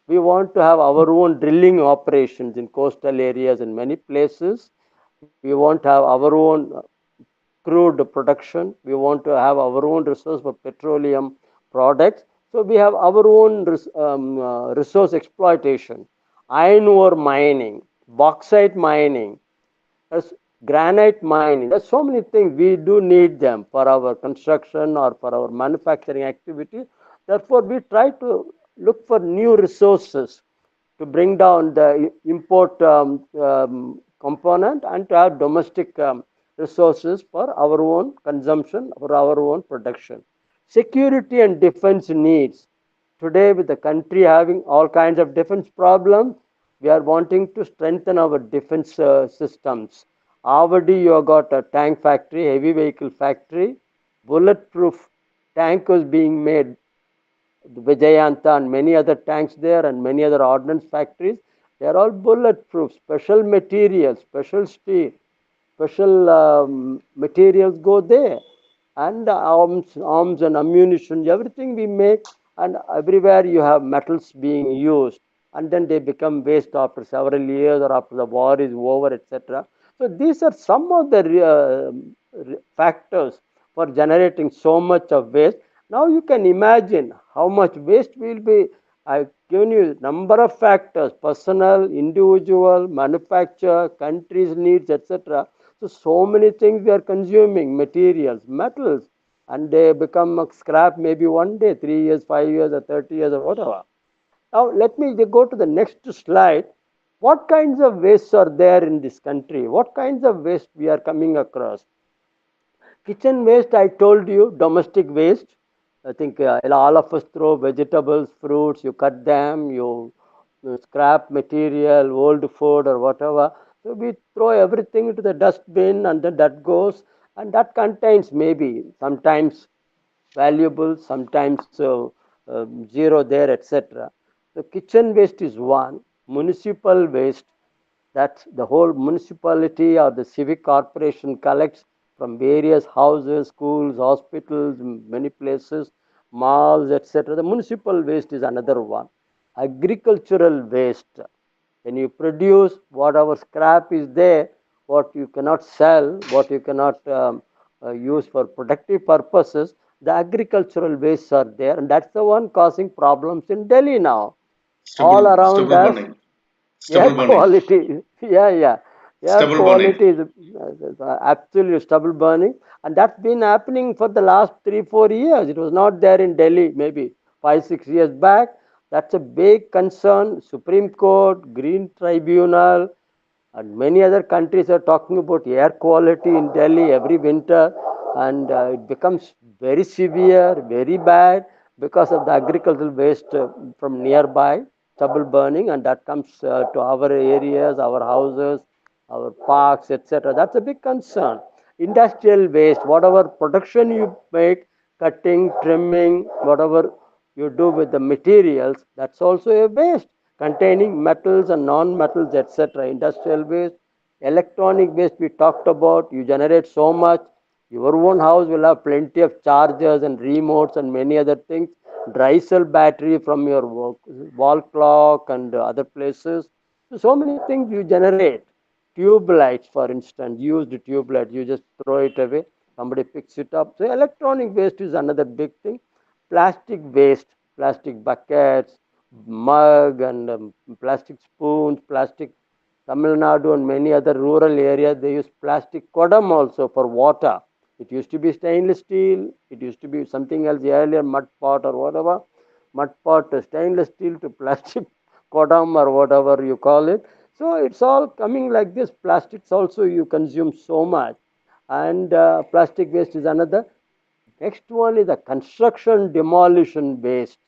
We want to have our own drilling operations in coastal areas in many places. We want to have our own crude production. We want to have our own resource for petroleum products. So we have our own resource exploitation, iron ore mining, bauxite mining, there's granite mining. There's so many things we do need them for our construction or for our manufacturing activity. Therefore, we try to look for new resources to bring down the import component and to have domestic resources for our own consumption, for our own production. Security and defense needs. Today, with the country having all kinds of defense problems, we are wanting to strengthen our defense systems. Already, you have got a tank factory, heavy vehicle factory, bulletproof tank was being made, Vijayanta and many other tanks there and many other ordnance factories. They are all bulletproof, special materials, special steel, special materials go there. And arms and ammunition, everything we make, and everywhere you have metals being used. And then they become waste after several years or after the war is over, etc. So these are some of the factors for generating so much of waste. Now you can imagine how much waste will be. I've given you number of factors: personal, individual, manufacture, countries' needs, etc. So many things we are consuming: materials, metals, and they become a scrap maybe one day, 3 years, 5 years, or 30 years, or whatever. Now let me go to the next slide. What kinds of wastes are there in this country? What kinds of waste we are coming across? Kitchen waste, I told you, domestic waste. I think all of us throw vegetables, fruits, you cut them, you scrap material, old food, or whatever. So we throw everything into the dustbin, and then that goes, and that contains maybe sometimes valuable, sometimes zero there, etc. So kitchen waste is one. Municipal waste, that the whole municipality or the civic corporation collects from various houses, schools, hospitals, many places, malls, etc. The municipal waste is another one. Agricultural waste, when you produce whatever scrap is there, what you cannot sell, what you cannot use for productive purposes, the agricultural wastes are there, and that's the one causing problems in Delhi now. All around Stubble us, burning, air stubble burning, quality, yeah, air stubble burning. quality is absolutely stubble burning, and that's been happening for the last 3 4 years. It was not there in Delhi maybe 5 6 years back. That's a big concern. Supreme Court, Green Tribunal, and many other countries are talking about air quality in Delhi every winter, and it becomes very severe, very bad because of the agricultural waste from nearby, stubble burning, and that comes to our areas, our houses, our parks, etc. That's a big concern. Industrial waste, whatever production you make, cutting, trimming, whatever you do with the materials, that's also a waste containing metals and non-metals, etc. Industrial waste, electronic waste we talked about. You generate so much. Your own house will have plenty of chargers and remotes and many other things. dry cell battery from your wall clock and other places. So many things you generate. Tube lights, for instance, used tube light, you just throw it away, somebody picks it up. So electronic waste is another big thing. Plastic waste, plastic buckets, mug and plastic spoons, plastic. Tamil Nadu and many other rural areas, they use plastic kodam also for water. It used to be stainless steel. It used to be something else earlier, mud pot or whatever. Mud pot to stainless steel to plastic kodam or whatever you call it. So it's all coming like this. Plastics also you consume so much. And plastic waste is another. Next one is the construction demolition waste.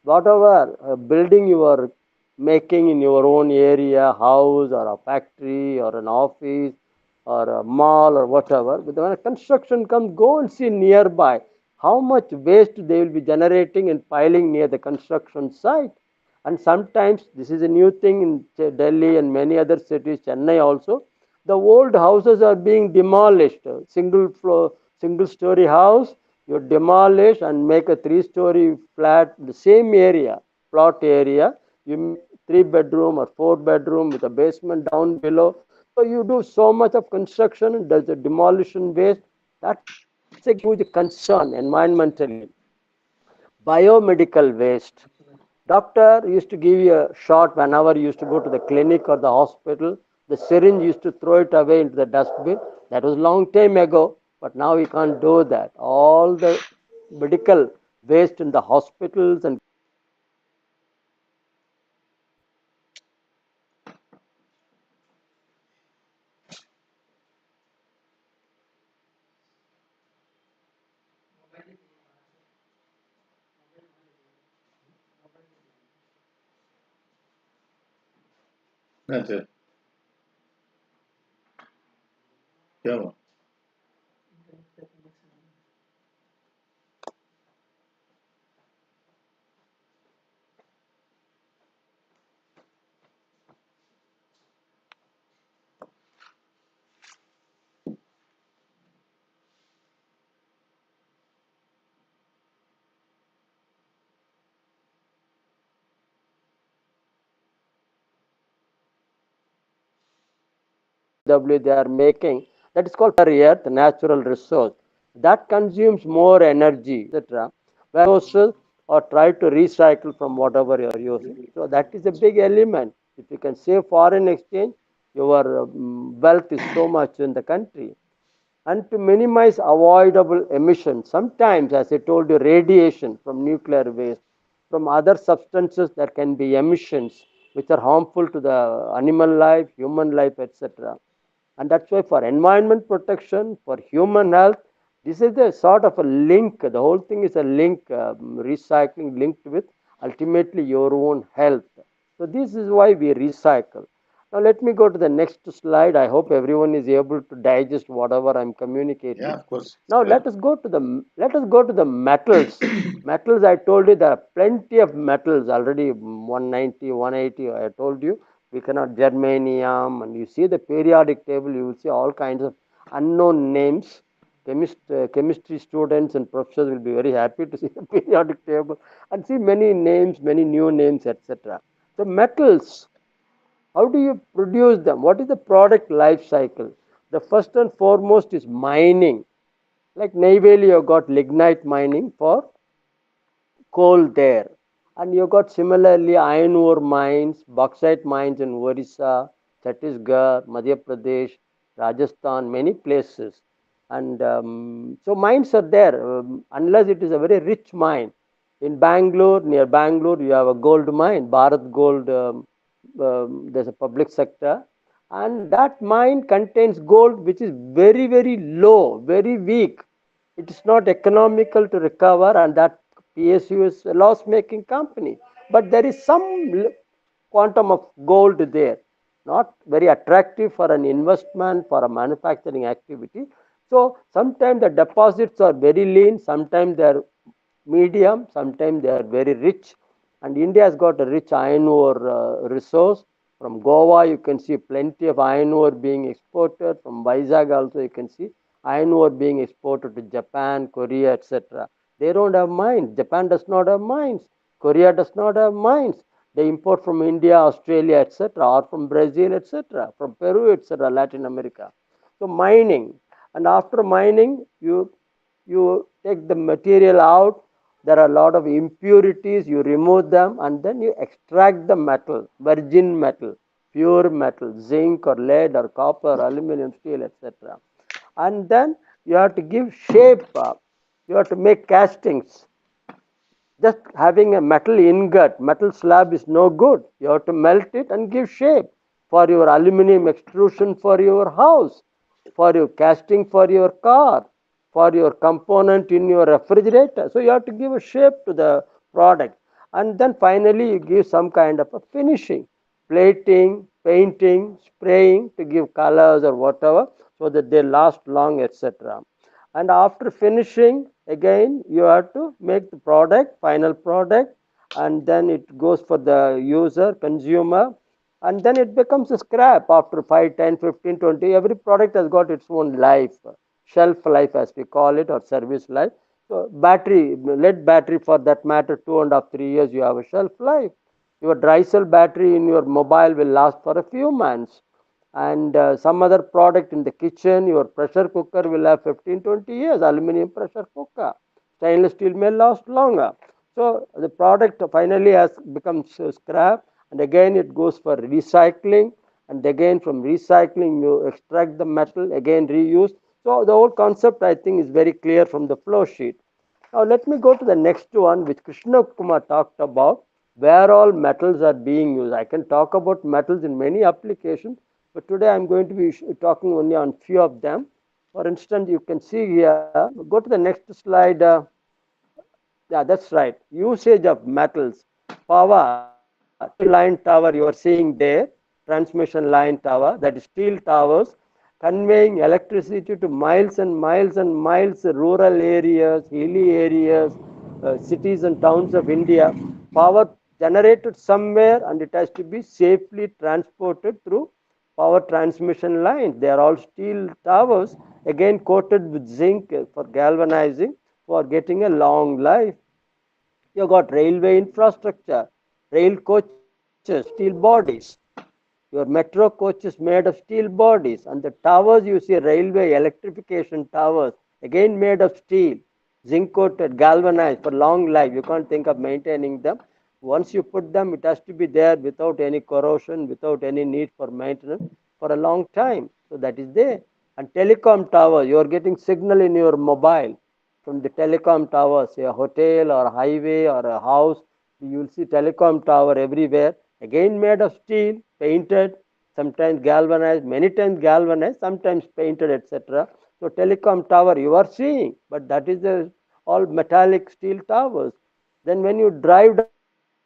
Whatever building you are making in your own area, house or a factory or an office or a mall or whatever, but when a construction comes, go and see nearby how much waste they will be generating and piling near the construction site. And sometimes this is a new thing in Delhi and many other cities, Chennai also. The old houses are being demolished. Single floor, single story house, you demolish and make a three-story flat, the same area, plot area. You make three-bedroom or four-bedroom with a basement down below. So you do so much of construction and there's a demolition waste. That's a huge concern environmentally. Biomedical waste. Doctor used to give you a shot whenever you used to go to the clinic or the hospital. The syringe used to throw it away into the dustbin. That was long time ago, but now we can't do that. All the medical waste in the hospitals and That's it. Yeah. they are making, that is called earth, natural resource. That consumes more energy, etc. Where resources or try to recycle from whatever you are using. So that is a big element. If you can save foreign exchange, your wealth is so much in the country. And to minimize avoidable emissions, sometimes, as I told you, radiation from nuclear waste, from other substances, there can be emissions which are harmful to the animal life, human life, etc. And that's why for environment protection, for human health, this is the sort of a link. The whole thing is a link, recycling linked with ultimately your own health. So this is why we recycle. Now let me go to the next slide. I hope everyone is able to digest whatever I'm Yeah, communicating. of course. It's Now clear. let us go to the metals. Metals, I told you there are plenty of metals already, 190, 180. I told you we cannot germanium, and you see the periodic table, you will see all kinds of unknown names. Chemistry students and professors will be very happy to see the periodic table and see many names, many new names, etc. So metals, how do you produce them? What is the product life cycle? The first and foremost is mining. Like Neyveli, you've got lignite mining for coal there. And you got similarly iron ore mines, bauxite mines in Orissa, Chhattisgarh, Madhya Pradesh, Rajasthan, many places. And so mines are there, unless it is a very rich mine. In Bangalore, near Bangalore, you have a gold mine, Bharat Gold. There's a public sector, and that mine contains gold which is very, very low, very weak. It is not economical to recover, and that PSU is a loss making company. But there is some quantum of gold there, not very attractive for an investment for a manufacturing activity. So sometimes the deposits are very lean, sometimes they are medium, sometimes they are very rich. And India has got a rich iron ore resource. From Goa, you can see plenty of iron ore being exported. From Vizag, also, you can see iron ore being exported to Japan, Korea, etc. They don't have mines. Japan does not have mines. Korea does not have mines. They import from India, Australia, etc., or from Brazil, etc., from Peru, etc., Latin America. So mining, and after mining, you take the material out. There are a lot of impurities. You remove them, and then you extract the metal, virgin metal, pure metal, zinc or lead or copper, aluminum, steel, etc. And then you have to give shape. You have to make castings. Just having a metal ingot, metal slab is no good. You have to melt it and give shape for your aluminum extrusion for your house, for your casting for your car, for your component in your refrigerator. So you have to give a shape to the product. And then finally you give some kind of a finishing, plating, painting, spraying to give colors or whatever so that they last long, etc. And after finishing, again you have to make the product, final product, and then it goes for the user, consumer, and then it becomes a scrap after 5, 10, 15, 20. Every product has got its own life, shelf life as we call it, or service life. So battery, lead battery for that matter, 2.5, 3 years you have a shelf life. Your dry cell battery in your mobile will last for a few months. And some other product in the kitchen, your pressure cooker will have 15, 20 years, aluminum pressure cooker. Stainless steel may last longer. So the product finally has becomes scrap, and again it goes for recycling, and again from recycling you extract the metal, again reuse. So the whole concept I think is very clear from the flow sheet. Now let me go to the next one, which Krishna Kumar talked about, where all metals are being used. I can talk about metals in many applications, but today I'm going to be talking only on few of them. For instance, you can see here, go to the next slide. Yeah, that's right. Usage of metals, power, transmission line tower you are seeing there, transmission line tower, that is steel towers, conveying electricity to miles and miles and miles, rural areas, hilly areas, cities and towns of India. Power generated somewhere and it has to be safely transported through power transmission lines. They are all steel towers, again coated with zinc for galvanizing, for getting a long life. You got railway infrastructure, rail coaches, steel bodies. Your metro coaches made of steel bodies, and the towers you see, railway electrification towers, again made of steel, zinc coated, galvanized for long life. You can't think of maintaining them. Once you put them, it has to be there without any corrosion, without any need for maintenance for a long time. So that is there. And telecom tower, you are getting signal in your mobile from the telecom towers, a hotel or a highway or a house. You will see telecom tower everywhere, again made of steel, painted, sometimes galvanized, many times galvanized, sometimes painted, etc. So telecom tower you are seeing, but that is the all metallic steel towers. Then when you drive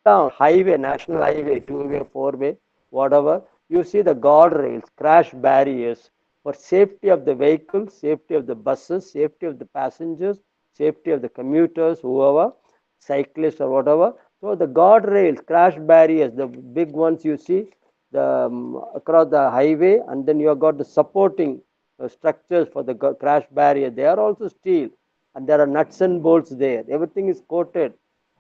down highway, national highway, two-way, four-way, whatever, you see the guardrails, crash barriers for safety of the vehicles, safety of the buses, safety of the passengers, safety of the commuters, whoever, cyclists or whatever. So the guardrails, crash barriers, the big ones you see, the across the highway, and then you have got the supporting structures for the crash barrier. They are also steel, and there are nuts and bolts there. Everything is coated,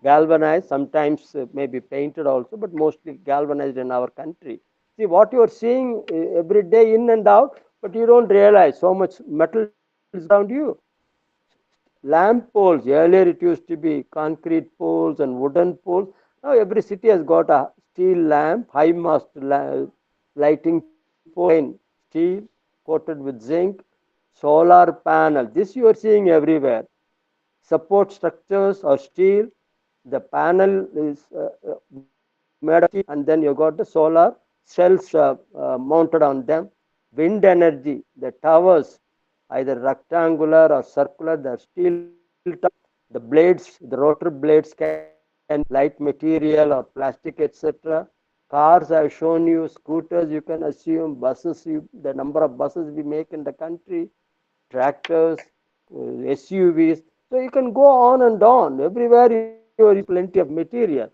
galvanized, sometimes maybe painted also, but mostly galvanized in our country. See what you are seeing every day in and out, but you don't realize so much metal is going around you. Lamp poles, earlier it used to be concrete poles and wooden poles. Now every city has got a steel lamp, high mast lighting pole, again steel coated with zinc, solar panel. This you are seeing everywhere. Support structures are steel. The panel is made of steel, and then you got the solar cells mounted on them. Wind energy, the towers, either rectangular or circular, the steel towers. The blades, the rotor blades can be light material or plastic, etc. Cars I have shown you, scooters you can assume, buses, the number of buses we make in the country, tractors, SUVs. So you can go on and on. Everywhere you are using plenty of material.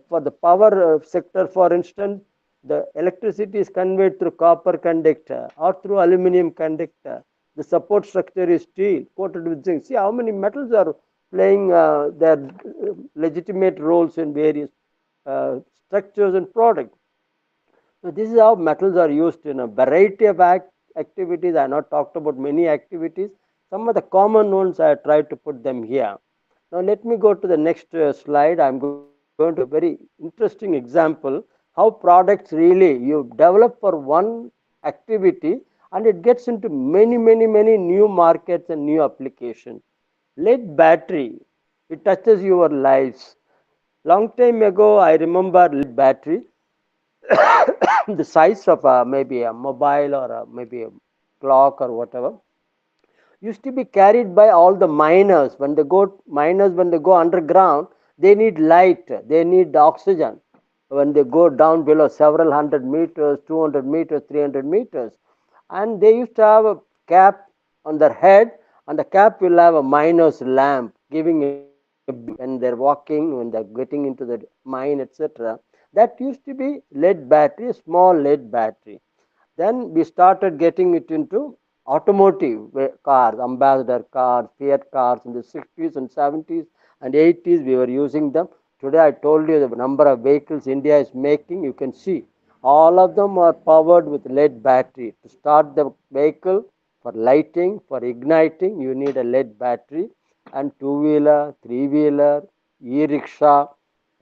For the power sector, for instance, the electricity is conveyed through copper conductor or through aluminum conductor. The support structure is steel coated with zinc. See how many metals are playing their legitimate roles in various structures and products. So this is how metals are used in a variety of activities. I not talked about many activities. Some of the common ones I tried to put them here. Now let me go to the next slide. I'm going to give you a very interesting example how products really you develop for one activity and it gets into many new markets and new applications. Lead battery, it touches your lives. Long time ago, I remember lead battery the size of maybe a mobile or maybe a clock or whatever used to be carried by all the miners when they go underground. They need light, they need oxygen when they go down below several hundred meters, 200 meters, 300 meters. And they used to have a cap on their head, and the cap will have a miner's lamp giving a beam when they're walking, when they're getting into the mine, etc. That used to be lead battery, a small lead battery. Then we started getting it into automotive cars, ambassador cars, Fiat cars in the 60s and 70s and 80s. We were using them. Today, I told you the number of vehicles India is making. You can see all of them are powered with lead battery. To start the vehicle, for lighting, for igniting, you need a lead battery. And two-wheeler, three-wheeler, e-rickshaw,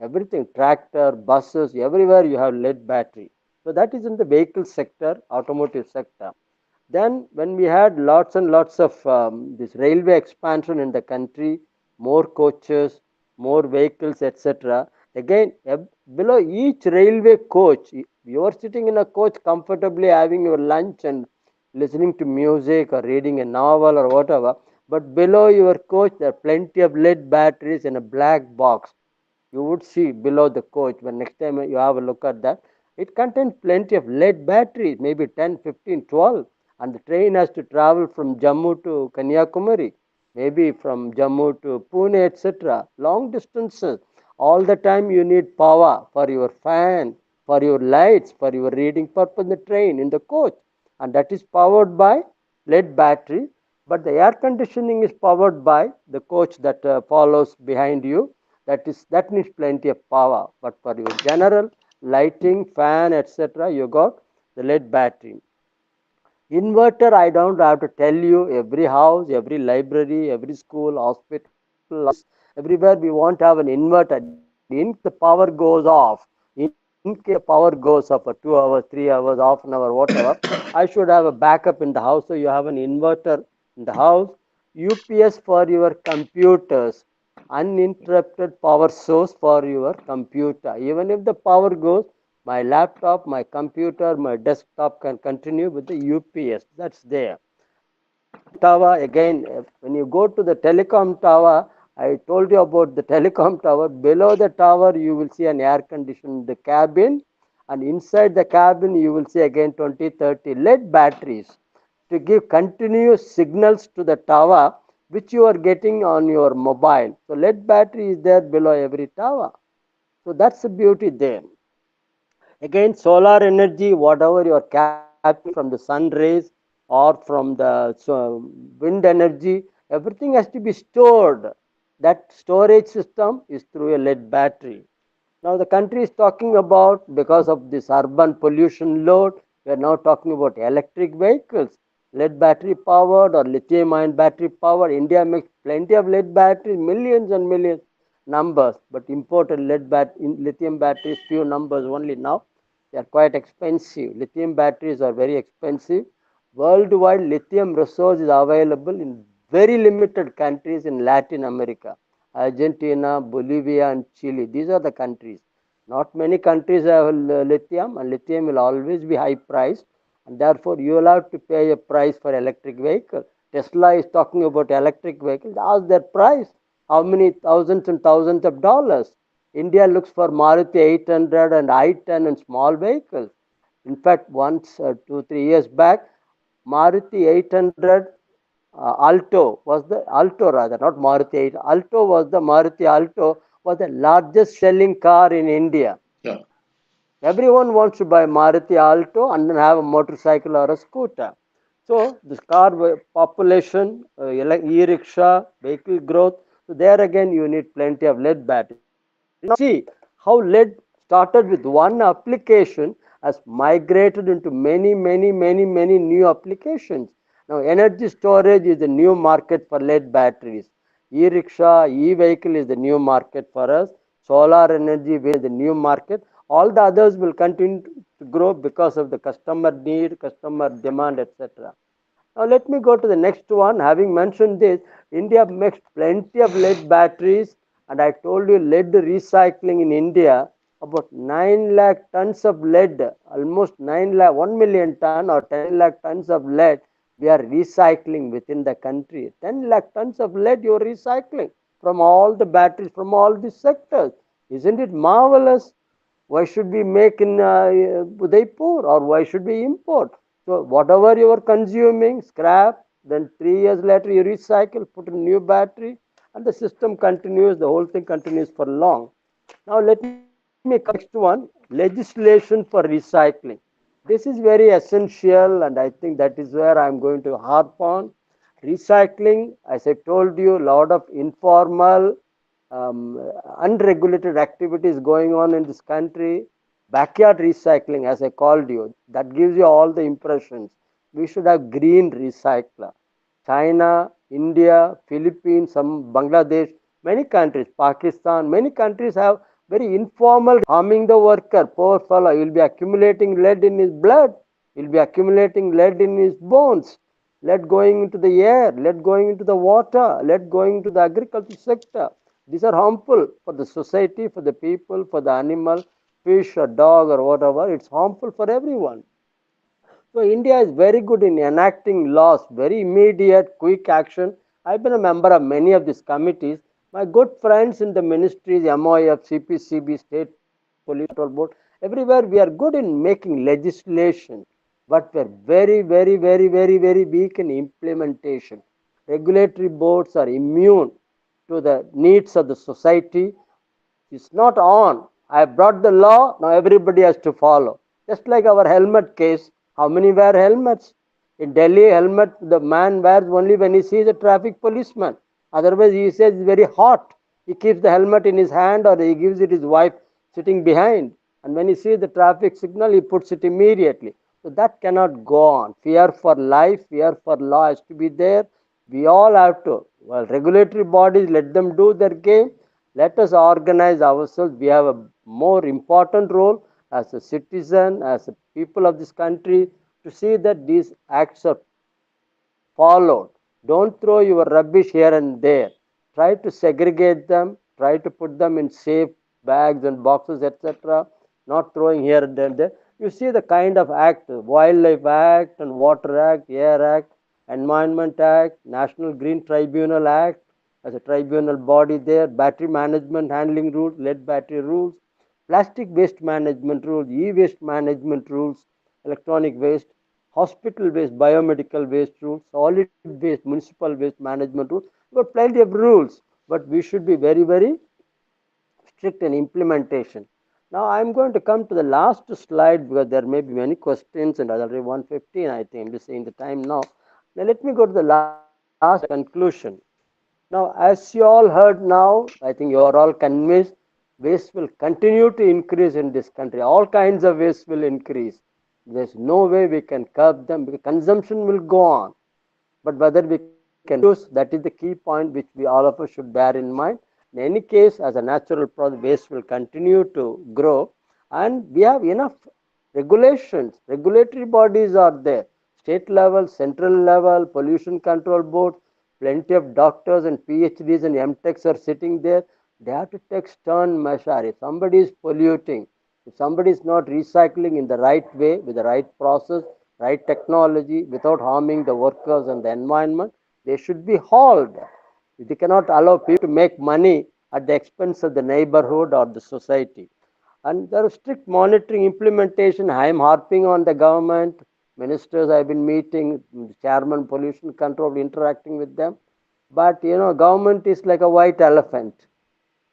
everything, tractor, buses, everywhere you have lead battery. So that is in the vehicle sector, automotive sector. Then when we had lots and lots of this railway expansion in the country, more coaches, more vehicles, etc. Again, below each railway coach, you are sitting in a coach comfortably having your lunch and listening to music or reading a novel or whatever. But below your coach, there are plenty of lead batteries in a black box. You would see below the coach when next time you have a look at that. It contains plenty of lead batteries, maybe 10, 15, 12. And the train has to travel from Jammu to Kanyakumari, maybe from Jammu to Pune, etc. Long distances. All the time you need power for your fan, for your lights, for your reading purpose in the train, in the coach. And that is powered by lead battery. But the air conditioning is powered by the coach that follows behind you. That needs plenty of power. But for your general lighting, fan, etc., you got the lead battery. Inverter, I don't have to tell you, every house, every library, every school, hospital, office, everywhere we want to have an inverter. In case the power goes off, in case the power goes off for 2 hours, 3 hours, half an hour, whatever, I should have a backup in the house. So you have an inverter in the house. UPS for your computers, uninterrupted power source for your computer. Even if the power goes, my laptop, my computer, my desktop can continue with the UPS. That's there. Telecom tower, again, when you go to the telecom tower, I told you about the telecom tower. Below the tower, you will see an air conditioned cabin, and inside the cabin, you will see again 20, 30 lead batteries to give continuous signals to the tower, which you are getting on your mobile. So, lead battery is there below every tower. So, that's the beauty there. Again, solar energy, whatever you are capturing from the sun rays or from the wind energy, everything has to be stored. That storage system is through a lead battery. Now the country is talking about, because of this urban pollution load, we are now talking about electric vehicles, lead battery powered or lithium ion battery powered. India makes plenty of lead batteries, millions and millions numbers, but imported lithium batteries, few numbers only now. They are quite expensive. Lithium batteries are very expensive. Worldwide, lithium resource is available in very limited countries in Latin America. Argentina, Bolivia, and Chile. These are the countries. Not many countries have lithium, and lithium will always be high priced, and therefore you will have to pay a price for electric vehicle. Tesla is talking about electric vehicles. Ask their price. How many thousands and thousands of dollars? India looks for Maruti 800 and I-10 and small vehicles. In fact, once 2, 3 years back, Maruti 800 Alto was the Alto rather, not Maruti 8. Alto was the Maruti Alto was the largest selling car in India. Yeah. Everyone wants to buy Maruti Alto and then have a motorcycle or a scooter. So this car population, e-rickshaw, vehicle growth. So there again, you need plenty of lead batteries. Now see how lead started with one application has migrated into many new applications. Now energy storage is the new market for lead batteries. E-rickshaw, e-vehicle is the new market for us. Solar energy is the new market. All the others will continue to grow because of the customer need, customer demand, etc. Now let me go to the next one. Having mentioned this, India makes plenty of lead batteries, and I told you lead recycling in India about 9 lakh tons of lead, almost 9 lakh, 1 million ton or 10 lakh tons of lead we are recycling within the country. 10 lakh tons of lead you are recycling from all the batteries from all these sectors. Isn't it marvelous? Why should we make in Udaipur or why should we import? So whatever you are consuming, scrap, then 3 years later you recycle, put a new battery, and the system continues, the whole thing continues for long. Now let me come to the next one, legislation for recycling. This is very essential and I think that is where I am going to harp on. Recycling, as I told you, a lot of informal unregulated activities going on in this country. Backyard recycling, as I called you, that gives you all the impressions. We should have green recycler. China, India, Philippines, some Bangladesh, many countries, Pakistan, many countries have very informal harming the worker. Poor fellow, he will be accumulating lead in his blood, he will be accumulating lead in his bones, lead going into the air, lead going into the water, lead going into the agriculture sector. These are harmful for the society, for the people, for the animal, fish or dog or whatever. It's harmful for everyone. So India is very good in enacting laws, very immediate, quick action. I've been a member of many of these committees. My good friends in the ministries, MOF, CPCB, State Police Control Board, everywhere we are good in making legislation, but we're very weak in implementation. Regulatory boards are immune to the needs of the society. It's not on. I brought the law, now everybody has to follow. Just like our helmet case. How many wear helmets? In Delhi, helmet the man wears only when he sees a traffic policeman. Otherwise, he says it's very hot. He keeps the helmet in his hand or he gives it his wife sitting behind. And when he sees the traffic signal, he puts it immediately. So that cannot go on. Fear for life, fear for law has to be there. We all have to. Well, regulatory bodies, let them do their game. Let us organize ourselves. We have a more important role as a citizen, as a people of this country, to see that these acts are followed. Don't throw your rubbish here and there. Try to segregate them, try to put them in safe bags and boxes, etc. Not throwing here and there. You see the kind of act, Wildlife Act and Water Act, Air Act, Environment Act, National Green Tribunal Act, as a tribunal body there, battery management handling rules, lead battery rules, plastic waste management rules, e-waste management rules, electronic waste, hospital waste, biomedical waste rules, solid waste, municipal waste management rules. We've got plenty of rules, but we should be very strict in implementation. Now I'm going to come to the last slide because there may be many questions and already 1:15. I think I'm just saying the time now. Now let me go to the last conclusion. Now, as you all heard now, I think you are all convinced waste will continue to increase in this country. All kinds of waste will increase. There's no way we can curb them because consumption will go on. But whether we can reduce, that is the key point which we all of us should bear in mind. In any case, as a natural process, waste will continue to grow, and we have enough regulations. Regulatory bodies are there, state level, central level, pollution control board. Plenty of doctors and PhDs and MTechs are sitting there. They have to take stern measure. If somebody is polluting, if somebody is not recycling in the right way, with the right process, right technology, without harming the workers and the environment, they should be hauled. They cannot allow people to make money at the expense of the neighborhood or the society. And there is strict monitoring implementation. I am harping on the government, ministers I've been meeting, chairman pollution control, interacting with them. But government is like a white elephant.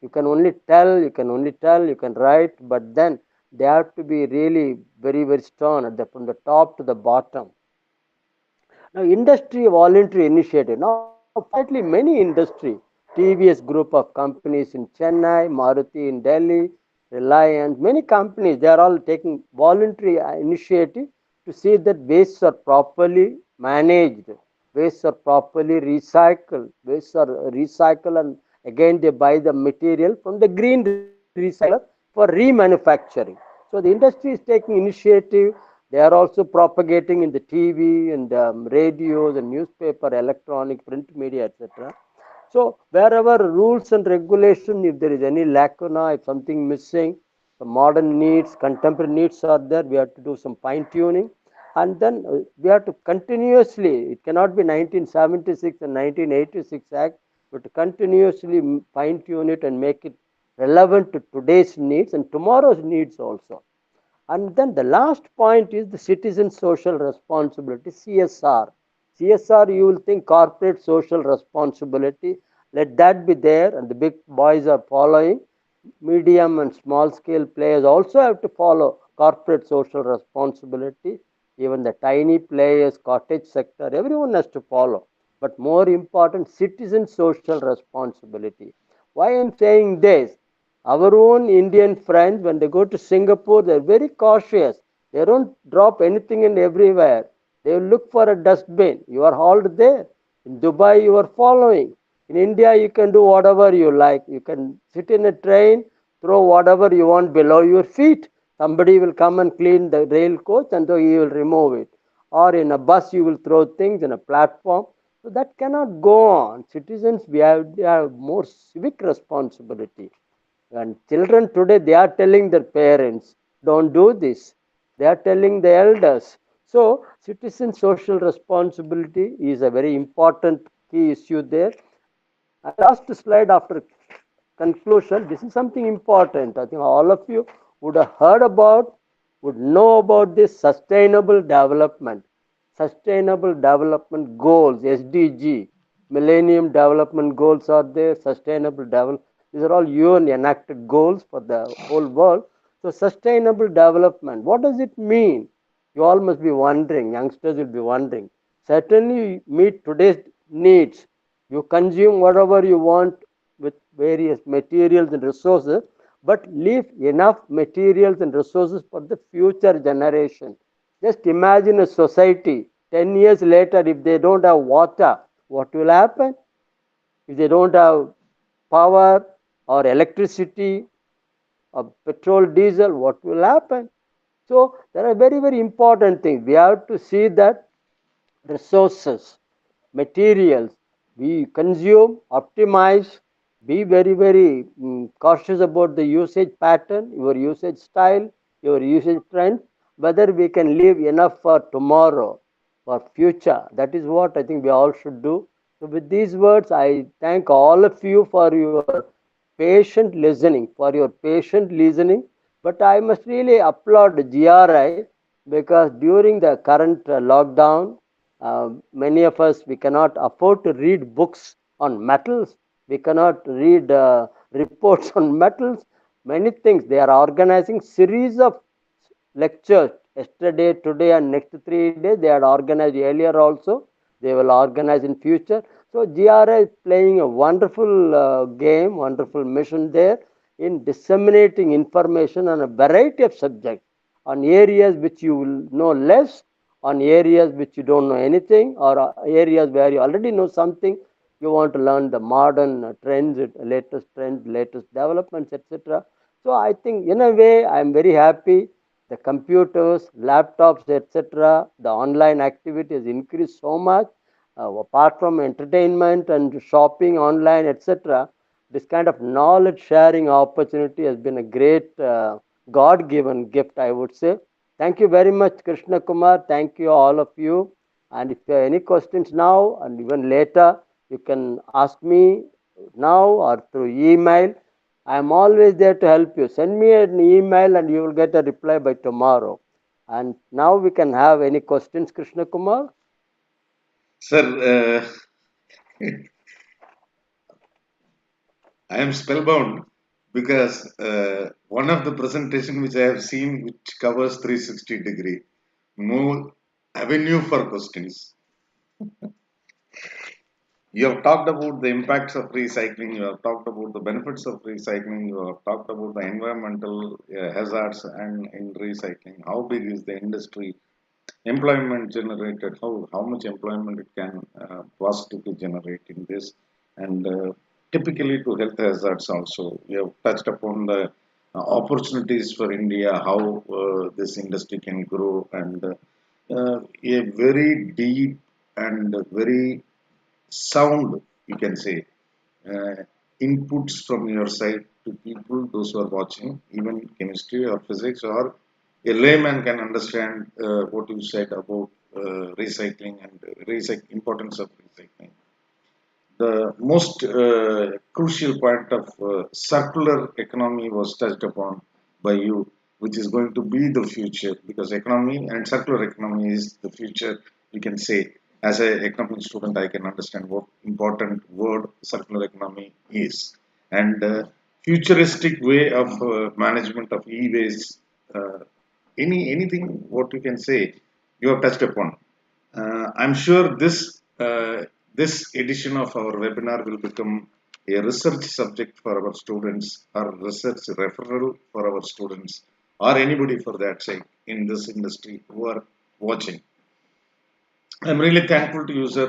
You can only tell, you can only tell, you can write, but then they have to be really very stern from the top to the bottom. Now, industry voluntary initiative. Now, fortunately, many industry. TVS group of companies in Chennai, Maruti in Delhi, Reliance, many companies, they are all taking voluntary initiative to see that wastes are properly managed, wastes are properly recycled and again they buy the material from the green recycler for remanufacturing. So the industry is taking initiative. They are also propagating in the TV and radios and newspaper, electronic, print media, etc. So wherever rules and regulation, if there is any lacuna, if something missing, the modern needs, contemporary needs are there, we have to do some fine tuning. And then we have to continuously, it cannot be 1976 and 1986 Act, but to continuously fine tune it and make it relevant to today's needs and tomorrow's needs also. And then the last point is the citizen social responsibility, CSR. CSR, you will think corporate social responsibility. Let that be there, and the big boys are following. Medium and small scale players also have to follow corporate social responsibility. Even the tiny players, cottage sector, everyone has to follow. But more important, citizen social responsibility. Why I am saying this? Our own Indian friends, when they go to Singapore, they're very cautious. They don't drop anything and everywhere. They will look for a dustbin. You are hauled there. In Dubai, you are following. In India, you can do whatever you like. You can sit in a train, throw whatever you want below your feet. Somebody will come and clean the rail coach and so he will remove it. Or in a bus, you will throw things in a platform. So that cannot go on. Citizens, we have more civic responsibility. And children today, they are telling their parents, don't do this. They are telling the elders. So, citizen social responsibility is a very important key issue there. And the last slide after conclusion, this is something important. I think all of you would have heard about, would know about this sustainable development. Sustainable development goals, SDG, Millennium Development Goals are there, sustainable development. These are all UN enacted goals for the whole world. So, sustainable development, what does it mean? You all must be wondering, youngsters will be wondering. Certainly, meet today's needs. You consume whatever you want with various materials and resources, but leave enough materials and resources for the future generation. Just imagine a society 10 years later, if they don't have water, what will happen? If they don't have power or electricity or petrol, diesel, what will happen? So, there are very, very important things. We have to see that resources, materials we consume, optimize, be very, very cautious about the usage pattern, your usage style, your usage trend, whether we can leave enough for tomorrow, for future. That is what I think we all should do. So, with these words, I thank all of you for your patient listening, for your patient listening. But I must really applaud GRI because during the current lockdown, many of us we cannot afford to read books on metals. We cannot read reports on metals. Many things they are organizing series of lectures yesterday, today, and next 3 days. They had organized earlier also. They will organize in future. So GRI is playing a wonderful game, wonderful mission there in disseminating information on a variety of subjects, on areas which you will know less, on areas which you don't know anything, or areas where you already know something. You want to learn the modern trends, latest developments, etc. So I think in a way I am very happy. The computers, laptops, etc., the online activity has increased so much. Apart from entertainment and shopping online, etc., this kind of knowledge sharing opportunity has been a great God given gift, I would say. Thank you very much, Krishna Kumar. Thank you, all of you. And if you have any questions now and even later, you can ask me now or through email. I am always there to help you. Send me an email and you will get a reply by tomorrow. And now we can have any questions, Krishna Kumar? Sir, I am spellbound because one of the presentation which I have seen, which covers 360-degree, no avenue for questions. You have talked about the impacts of recycling, you have talked about the benefits of recycling, you have talked about the environmental hazards and in recycling, how big is the industry, employment generated, how much employment it can positively generate in this, and typically to health hazards also. You have touched upon the opportunities for India, how this industry can grow, and a very deep and very sound, you can say, uh, inputs from your side to people, those who are watching, even chemistry or physics, or a layman can understand what you said about recycling and importance of recycling. The most crucial point of circular economy was touched upon by you, which is going to be the future, because economy and circular economy is the future. You can say, as an economic student, I can understand what important word circular economy is, and futuristic way of management of e-waste. Anything what you can say, you have touched upon. I'm sure this edition of our webinar will become a research subject for our students, or research referral for our students, or anybody for that sake in this industry who are watching. I'm really thankful to you, sir.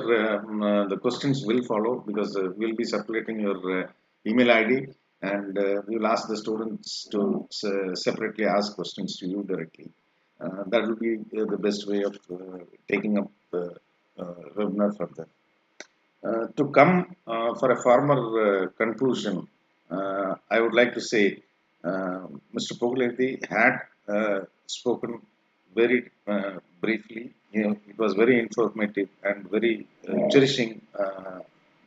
The questions will follow, because we'll be circulating your email ID, and we'll ask the students to separately ask questions to you directly. That will be the best way of taking up the webinar further. To come for a formal conclusion, I would like to say Mr. Pugazhenthy had spoken very briefly. You know, it was very informative and very cherishing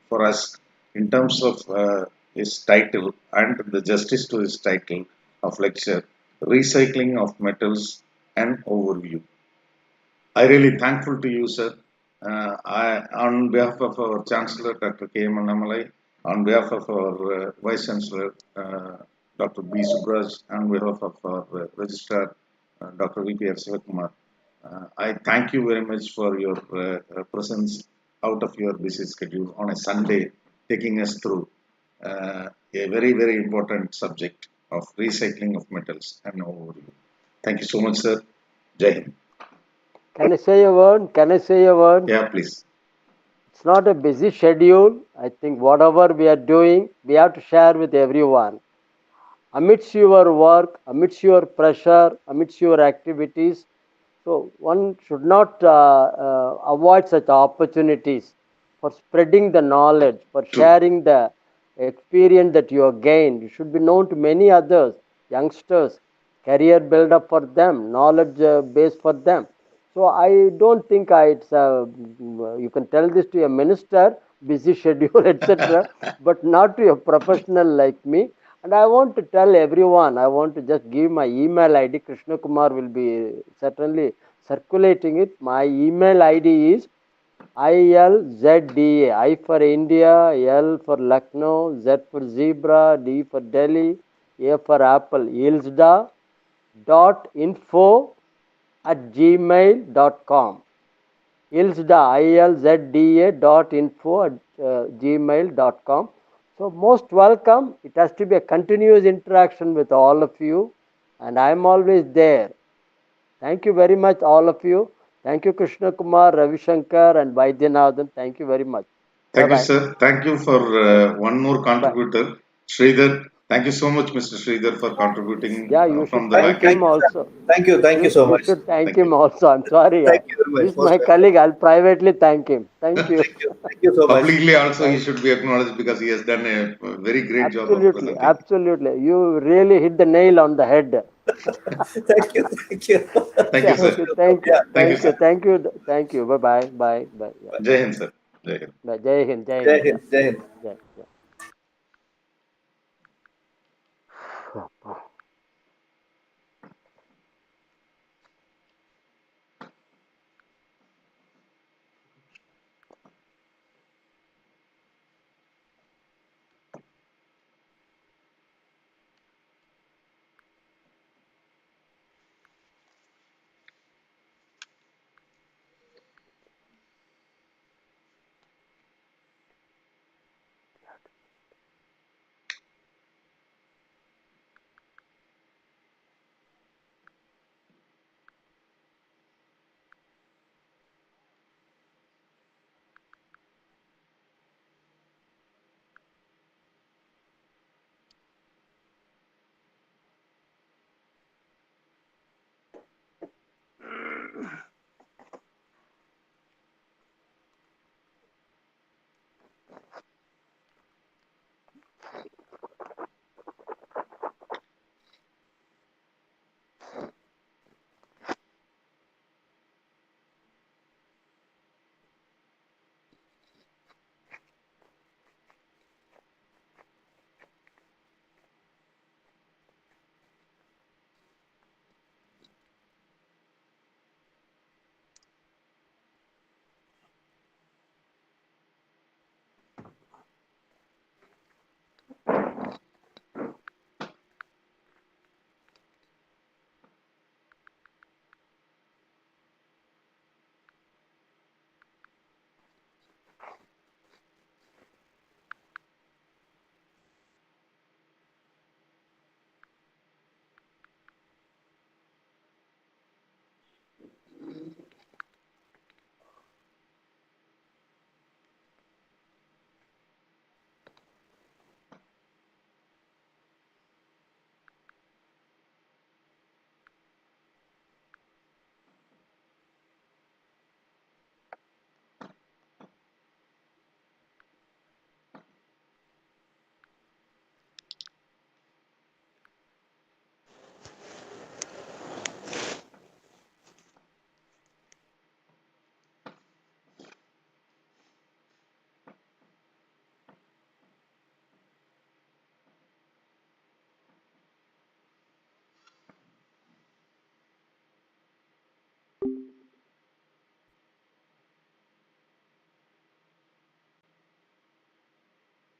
for us in terms of his title and the justice to his title of lecture, Recycling of Metals and Overview. I really thankful to you, sir. On behalf of our Chancellor, Dr. K. M. Annamalai, on behalf of our Vice Chancellor, Dr. B. Subraj, on behalf of our Registrar, Dr. V. P. R. Sivakumar, I thank you very much for your presence out of your busy schedule on a Sunday, taking us through a very, very important subject of recycling of metals and overview. Thank you so much, sir. Jai Hind. Can I say a word? Can I say a word? Yeah, please. It's not a busy schedule. I think whatever we are doing, we have to share with everyone. Amidst your work, amidst your pressure, amidst your activities, so one should not avoid such opportunities for spreading the knowledge, for True. sharing the experience that you have gained. You should be known to many others, youngsters, career build up for them, knowledge base for them. So I don't think it's you can tell this to a minister, busy schedule, etc., but not to a professional like me. And I want to tell everyone, I want to just give my email ID. Krishna Kumar will be certainly circulating it. My email ID is ILZDA, I for India, L for Lucknow, Z for Zebra, D for Delhi, A for Apple, ilzda.info at gmail.com. ilzda.info at gmail.com. So, most welcome. It has to be a continuous interaction with all of you, and I am always there. Thank you very much, all of you. Thank you, Krishna Kumar, Ravi Shankar, and Vaidyanathan. Thank you very much. Bye Thank you, bye. sir. Thank you for one more Bye. contributor, Sridhar. Thank you so much, Mr. Sridhar, for contributing Yeah, you from should the Thank, thank back end. him thank you, sir. also. Thank you so You much. should thank Thank you. him also. I'm sorry. Thank you very This much. is Most my welcome. colleague. I'll privately thank him. Thank you. Thank you so much. Publicly, also, he Thank, should be acknowledged because he has done a very great job of absolutely. presenting. Absolutely. You really hit the nail on the head. Thank you. Thank you, Thank sir. you. Most welcome. Thank you. Yeah, Thank you, Thank you. sir. Thank you. Thank you. Bye bye. Bye. Bye. Yeah. Jai Hind, sir. Jai Hind. Bye. Jai Hind. Jai Jai Hind. Yeah. Hind. Jai Hind. Jai. Jai.